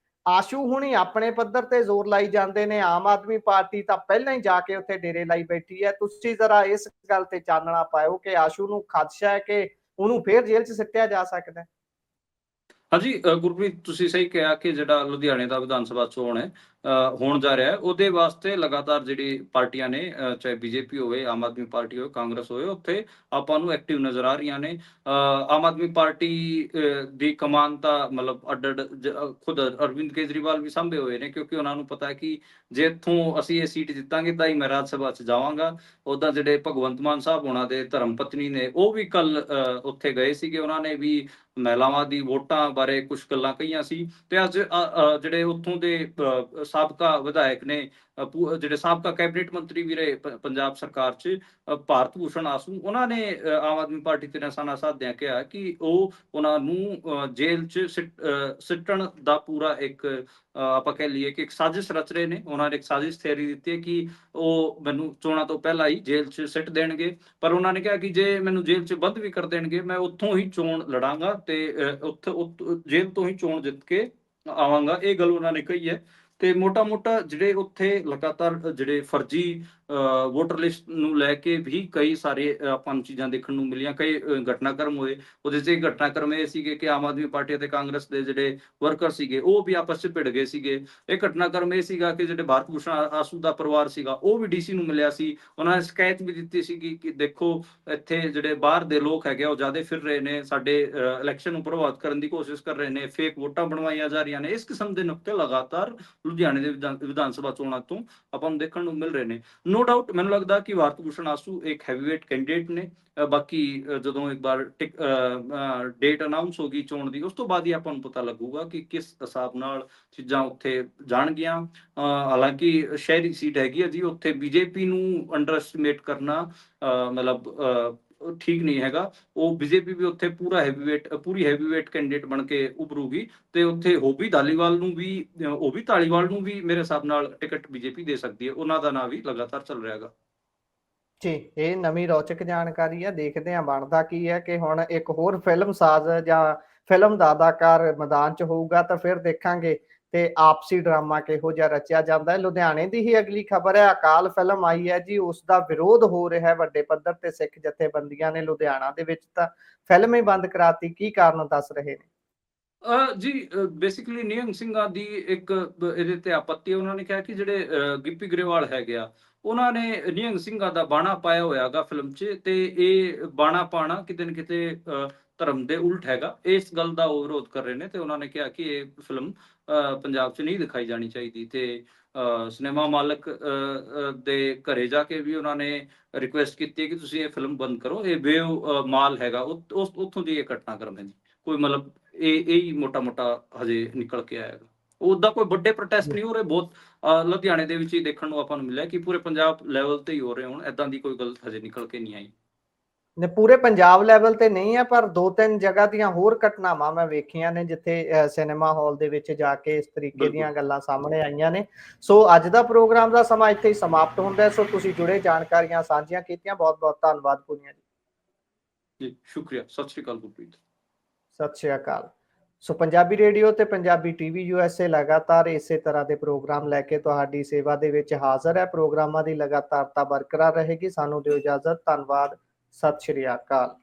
ਆਸ਼ੂ ਹੁਣੀ ਆਪਣੇ ਪੱਧਰ ਤੇ ਜ਼ੋਰ ਲਾਈ ਜਾਂਦੇ ਨੇ, ਆਮ ਆਦਮੀ ਪਾਰਟੀ ਤਾਂ ਪਹਿਲਾਂ ਹੀ ਜਾ ਕੇ ਉੱਥੇ ਡੇਰੇ ਲਾਈ ਬੈਠੀ ਹੈ। ਤੁਸੀਂ ਜ਼ਰਾ ਇਸ ਗੱਲ ਤੇ ਚਾਨਣਾ ਪਾਇਓ ਕਿ ਆਸ਼ੂ ਨੂੰ ਖਦਸ਼ਾ ਹੈ ਕਿ ਉਹਨੂੰ ਫੇਰ ਜੇਲ੍ਹ 'ਚ ਸਿੱਟਿਆ ਜਾ ਸਕਦਾ ਹੈ। ਹਾਂਜੀ ਗੁਰਪ੍ਰੀਤ, ਤੁਸੀਂ ਸਹੀ ਕਿਹਾ ਕਿ ਜਿਹੜਾ ਲੁਧਿਆਣੇ ਦਾ ਵਿਧਾਨ ਸਭਾ ਚੋਣ ਹੈ ਹੋਣ ਜਾ ਰਿਹਾ ਹੈ, ਉਹਦੇ ਵਾਸਤੇ ਲਗਾਤਾਰ ਜਿਹੜੀ ਪਾਰਟੀਆਂ ਨੇ, ਚਾਹੇ ਬੀਜੇਪੀ ਹੋਵੇ, ਆਮ ਆਦਮੀ ਪਾਰਟੀ ਹੋਵੇ, ਕਾਂਗਰਸ ਹੋਵੇ, ਉੱਥੇ ਆਪਾਂ ਨੂੰ ਐਕਟਿਵ ਨਜ਼ਰ ਆ ਰਹੀਆਂ ਨੇ। ਆਮ ਆਦਮੀ ਪਾਰਟੀ ਦੀ ਕਮਾਨ ਤਾਂ ਮਤਲਬ ਖੁਦ ਅਰਵਿੰਦ ਕੇਜਰੀਵਾਲ ਵੀ ਸਾਂਭੇ ਹੋਏ ਨੇ, ਕਿਉਂਕਿ ਉਹਨਾਂ ਨੂੰ ਪਤਾ ਹੈ ਕਿ ਜੇ ਇੱਥੋਂ ਅਸੀਂ ਇਹ ਸੀਟ ਜਿੱਤਾਂਗੇ ਤਾਂ ਹੀ ਮੈਂ ਰਾਜ ਸਭਾ 'ਚ ਜਾਵਾਂਗਾ। ਉੱਦਾਂ ਜਿਹੜੇ ਭਗਵੰਤ ਮਾਨ ਸਾਹਿਬ ਹੋਣਾ ਦੇ ਧਰਮ ਪਤਨੀ ਨੇ, ਉਹ ਵੀ ਕੱਲ ਉੱਥੇ ਗਏ ਸੀਗੇ। ਉਹਨਾਂ ਨੇ ਵੀ ਮਹਿਲਾਵਾਂ ਦੀ ਵੋਟਾਂ ਬਾਰੇ ਕੁਝ ਗੱਲਾਂ ਕਹੀਆਂ ਸੀ। ਤੇ ਅੱਜ ਜਿਹੜੇ ਉੱਥੋਂ ਦੇ ਸਾਬਕਾ ਵਿਧਾਇਕ ਨੇ, ਜਿਹੜੇ ਸਾਬਕਾ ਕੈਬਨਿਟ ਮੰਤਰੀ ਵੀ ਰਹੇ ਪੰਜਾਬ ਸਰਕਾਰ 'ਚ, ਭਾਰਤ ਭੂਸ਼ਣ ਆਸੂ, ਉਹਨਾਂ ਨੇ ਆਮ ਆਦਮੀ ਪਾਰਟੀ ਤੇ ਨਿਸ਼ਾਨਾ ਸਾਧਦਿਆਂ ਕਿਹਾ ਕਿ ਉਹ ਉਹਨਾਂ ਨੂੰ ਜੇਲ੍ਹ 'ਚ ਸਿੱਟਣ ਦਾ ਪੂਰਾ ਇੱਕ ਆਪਾਂ ਕਹਿ ਲਈਏ ਕਿ ਇੱਕ ਸਾਜ਼ਿਸ਼ ਰਚ ਰਹੇ ਨੇ। ਉਹਨਾਂ ਨੇ ਇੱਕ ਸਾਜ਼ਿਸ਼ ਥਿਊਰੀ ਦਿੱਤੀ ਹੈ ਕਿ ਉਹ ਮੈਨੂੰ ਚੋਣਾਂ ਤੋਂ ਪਹਿਲਾਂ ਹੀ ਜੇਲ੍ਹ 'ਚ ਸਿੱਟ ਦੇਣਗੇ, ਪਰ ਉਹਨਾਂ ਨੇ ਕਿਹਾ ਕਿ ਜੇ ਮੈਨੂੰ ਜੇਲ੍ਹ 'ਚ ਬੰਦ ਵੀ ਕਰ ਦੇਣਗੇ ਮੈਂ ਉੱਥੋਂ ਹੀ ਚੋਣ ਲੜਾਂਗਾ ਤੇ ਉੱਥੇ ਜੇਲ੍ਹ ਤੋਂ ਹੀ ਚੋਣ ਜਿੱਤ ਕੇ ਆਵਾਂਗਾ। ਇਹ ਗੱਲ ਉਹਨਾਂ ਨੇ ਕਹੀ ਹੈ। ਤੇ ਮੋਟਾ ਜਿਹੜੇ ਉੱਥੇ ਲਗਾਤਾਰ ਜਿਹੜੇ ਫਰਜ਼ੀ ਵੋਟਰ ਲਿਸਟ ਨੂੰ ਲੈ ਕੇ ਵੀ ਕਈ ਸਾਰੇ ਆਪਾਂ ਨੂੰ ਚੀਜ਼ਾਂ ਦੇਖਣ ਨੂੰ ਮਿਲੀਆਂ, ਕਈ ਘਟਨਾਕ੍ਰਮ ਹੋਏ। ਉਹਦੇ 'ਚ ਘਟਨਾਕ੍ਰਮ ਇਹ ਸੀਗੇ ਕਿ ਆਮ ਆਦਮੀ ਪਾਰਟੀ ਅਤੇ ਕਾਂਗਰਸ ਦੇ ਜਿਹੜੇ ਵਰਕਰ ਸੀਗੇ ਉਹ ਵੀ ਆਪਸ 'ਚ ਭਿੜ ਗਏ ਸੀਗੇ। ਇਹ ਘਟਨਾਕ੍ਰਮ ਇਹ ਸੀਗਾ ਕਿ ਜਿਹੜੇ ਭਾਰਤ ਭੂਸ਼ਣ ਆਸੂ ਦਾ ਪਰਿਵਾਰ ਸੀਗਾ ਉਹ ਵੀ DC ਨੂੰ ਮਿਲਿਆ ਸੀ। ਉਹਨਾਂ ਨੇ ਸ਼ਿਕਾਇਤ ਵੀ ਦਿੱਤੀ ਸੀਗੀ ਕਿ ਦੇਖੋ ਇੱਥੇ ਜਿਹੜੇ ਬਾਹਰ ਦੇ ਲੋਕ ਹੈਗੇ ਉਹ ਜ਼ਿਆਦਾ ਫਿਰ ਰਹੇ ਨੇ, ਸਾਡੇ ਇਲੈਕਸ਼ਨ ਨੂੰ ਪ੍ਰਭਾਵਿਤ ਕਰਨ ਦੀ ਕੋਸ਼ਿਸ਼ ਕਰ ਰਹੇ ਨੇ, ਫੇਕ ਵੋਟਾਂ ਬਣਵਾਈਆਂ ਜਾ ਰਹੀਆਂ ਨੇ। ਇਸ ਕਿਸਮ ਦੇ ਨੁਕਤੇ ਲਗਾਤਾਰ ਲੁਧਿਆਣੇ ਦੇ ਵਿਧਾਨ ਸਭਾ ਚੋਣਾਂ ਤੋਂ ਆਪਾਂ ਨੂੰ ਦੇਖਣ ਨੂੰ ਮਿਲ ਰਹੇ ਨੇ। ਨੋ ਡਾਊਟ ਮੈਨੂੰ ਲੱਗਦਾ ਕਿ ਭਾਰਤ ਭੂਸ਼ਣ ਆਸੂ ਇੱਕ ਹੈਵੀਵੇਟ ਕੈਂਡੀਡੇਟ ਨੇ। ਬਾਕੀ ਜਦੋਂ ਇੱਕ ਵਾਰ ਡੇਟ ਅਨਾਉਂਸ ਹੋ ਗਈ ਚੋਣ ਦੀ, ਉਸ ਤੋਂ ਬਾਅਦ ਹੀ ਆਪਾਂ ਨੂੰ ਪਤਾ ਲੱਗੂਗਾ ਕਿ ਕਿਸ ਹਿਸਾਬ ਨਾਲ ਚੀਜ਼ਾਂ ਉੱਥੇ ਜਾਣਗੀਆਂ। ਹਾਲਾਂਕਿ ਸ਼ਹਿਰੀ ਸੀਟ ਹੈਗੀ ਹੈ ਜੀ, ਉੱਥੇ ਬੀਜੇਪੀ ਨੂੰ ਅੰਡਰ ਐਸਟੀਮੇਟ ਕਰਨਾ ਮਤਲਬ ਠੀਕ ਨਹੀਂ ਹੈਗਾ। ਉਹ ਬੀਜੇਪੀ ਵੀ ਉੱਥੇ ਪੂਰੀ ਹੈਵੀਵੇਟ ਕੈਂਡੀਡੇਟ ਬਣ ਕੇ ਉਭਰੂਗੀ ਤੇ ਉੱਥੇ ਹੋਬੀ ਧਾਲੀਵਾਲ ਨੂੰ ਵੀ ਮੇਰੇ ਹਿਸਾਬ ਨਾਲ ਟਿਕਟ ਬੀਜੇਪੀ ਦੇ ਸਕਦੀ ਹੈ। ਉਹਨਾਂ ਦਾ ਨਾਂ ਵੀ ਲਗਾਤਾਰ ਚੱਲ ਰਿਹਾ ਹੈਗਾ। ਜੀ ਇਹ ਨਵੀਂ ਰੌਚਕ ਜਾਣਕਾਰੀ ਹੈ। ਦੇਖਦੇ ਹਾਂ ਬਣਦਾ ਕੀ ਹੈ, ਕਿ ਹੁਣ ਇੱਕ ਹੋਰ ਫਿਲਮ ਸਾਜ਼ ਜਾਂ ਫਿਲਮ ਦਾ ਅਦਾਕਾਰ ਮੈਦਾਨ 'ਚ ਹੋਊਗਾ ਤਾਂ ਫਿਰ ਦੇਖਾਂਗੇ ਤੇ ਆਪਸੀ ਡਰਾਮਾ ਕਿਹੋ ਜਿਹਾ ਰਚਿਆ ਜਾਂਦਾ ਹੈ। ਲੁਧਿਆਣੇ ਦੀ ਹੀ ਅਗਲੀ ਖਬਰ ਹੈ, ਅਕਾਲ ਫਿਲਮ ਆਈ ਹੈ ਜੀ, ਉਸ ਦਾ ਵਿਰੋਧ ਹੋ ਰਿਹਾ ਹੈ ਵੱਡੇ ਪੱਧਰ ਤੇ। ਸਿੱਖ ਜਥੇਬੰਦੀਆਂ ਨੇ ਲੁਧਿਆਣਾ ਦੇ ਵਿੱਚ ਤਾਂ ਫਿਲਮ ਹੀ ਬੰਦ ਕਰਾਤੀ, ਕੀ ਕਾਰਨ ਦੱਸ ਰਹੇ ਨੇ? ਜੀ, ਬੇਸਿਕਲੀ ਨਿਹੰਗ ਸਿੰਘਾਂ ਦੀ ਇੱਕ ਇਹਦੇ ਤੇ ਆਪੱਤੀ ਹੈ। ਉਹਨਾਂ ਨੇ ਕਿਹਾ ਕਿ ਜਿਹੜੇ ਗਿੱਪੀ ਗਰੇਵਾਲ ਹੈਗੇ ਆ, ਉਹਨਾਂ ਨੇ ਨਿਹੰਗ ਸਿੰਘਾਂ ਦਾ ਬਾਣਾ ਪਾਇਆ ਹੋਇਆ ਗਾ ਫਿਲਮ 'ਚ, ਤੇ ਇਹ ਬਾਣਾ ਪਾਉਣਾ ਕਿਤੇ ਨਾ ਕਿਤੇ ਧਰਮ ਦੇ ਉਲਟ ਹੈਗਾ। ਇਸ ਗੱਲ ਦਾ ਉਹ ਵਿਰੋਧ ਕਰ ਰਹੇ ਨੇ, ਤੇ ਉਹਨਾਂ ਨੇ ਕਿਹਾ ਕਿ ਇਹ ਫਿਲਮ ਪੰਜਾਬ 'ਚ ਨਹੀਂ ਦਿਖਾਈ ਜਾਣੀ ਚਾਹੀਦੀ। ਤੇ ਸਿਨੇਮਾ ਮਾਲਕ ਦੇ ਘਰੇ ਜਾ ਕੇ ਵੀ ਉਹਨਾਂ ਨੇ ਰਿਕੁਐਸਟ ਕੀਤੀ ਹੈ ਕਿ ਤੁਸੀਂ ਇਹ ਫਿਲਮ ਬੰਦ ਕਰੋ, ਇਹ ਮਾਲ ਹੈਗਾ ਉੱਥੋਂ ਦੀ ਇਹ ਘਟਨਾਕ੍ਰਮ ਹੈ ਜੀ। ਕੋਈ ਮਤਲਬ ਇਹ ਹੀ ਮੋਟਾ-ਮੋਟਾ ਹਜੇ ਨਿਕਲ ਕੇ ਆਇਆ ਹੈਗਾ। ਓਦਾਂ ਕੋਈ ਵੱਡੇ ਪ੍ਰੋਟੈਸਟ ਨਹੀਂ ਹੋ ਰਹੇ। ਬਹੁਤ ਲੁਧਿਆਣੇ ਦੇ ਵਿੱਚ ਹੀ ਦੇਖਣ ਨੂੰ ਆਪਾਂ ਨੂੰ ਮਿਲਿਆ ਕਿ ਪੂਰੇ ਪੰਜਾਬ ਲੈਵਲ ਤੇ ਹੀ ਹੋ ਰਹੇ ਹੋਣ। ਏਦਾਂ ਦੀ ਕੋਈ ਗੱਲ ਹਜੇ ਨਿਕਲ ਕੇ ਨਹੀਂ ਆਈ। ਨੇ ਪੂਰੇ ਪੰਜਾਬ ਲੈਵਲ ਤੇ ਨਹੀਂ ਹੈ, ਪਰ 2-3 ਜਗ੍ਹਾ ਦੀਆਂ ਹੋਰ ਘਟਨਾਵਾਂ ਮੈਂ ਵੇਖੀਆਂ ਨੇ ਜਿੱਥੇ ਸਿਨੇਮਾ ਹਾਲ ਦੇ ਵਿੱਚ ਜਾ ਕੇ ਇਸ ਤਰੀਕੇ ਦੀਆਂ ਬਿਲਕੁਲ ਗੱਲਾਂ ਸਾਹਮਣੇ ਆਈਆਂ ਨੇ। ਸੋ ਅੱਜ ਦਾ ਪ੍ਰੋਗਰਾਮ ਦਾ ਸਮਾਂ ਇੱਥੇ ਹੀ ਸਮਾਪਤ ਹੁੰਦਾ ਹੈ। ਸੋ ਤੁਸੀਂ ਜੁੜੇ, ਜਾਣਕਾਰੀਆਂ ਸਾਂਝੀਆਂ ਕੀਤੀਆਂ, ਬਹੁਤ ਬਹੁਤ ਧੰਨਵਾਦ ਪੂਨੀਆ ਜੀ। ਜੀ, ਸ਼ੁਕਰੀਆ। ਸਤਿ ਸ਼੍ਰੀ ਅਕਾਲ ਗੁਰਪ੍ਰੀਤ। ਸਤਿ ਸ਼੍ਰੀ ਅਕਾਲ। ਸੋ ਪੰਜਾਬੀ ਰੇਡੀਓ ਤੇ ਪੰਜਾਬੀ ਟੀਵੀ USA ਲਗਾਤਾਰ ਇਸੇ ਤਰ੍ਹਾਂ ਦੇ ਪ੍ਰੋਗਰਾਮ ਲੈ ਕੇ ਤੁਹਾਡੀ ਸੇਵਾ ਦੇ ਵਿੱਚ ਹਾਜ਼ਰ ਹੈ। ਪ੍ਰੋਗਰਾਮਾਂ ਦੀ ਲਗਾਤਾਰਤਾ ਬਰਕਰਾਰ ਰਹੇਗੀ। ਸਾਨੂੰ ਦਿਓ ਇਜਾਜ਼ਤ। ਧੰਨਵਾਦ। ਸਤਿ ਸ਼੍ਰੀ ਅਕਾਲ।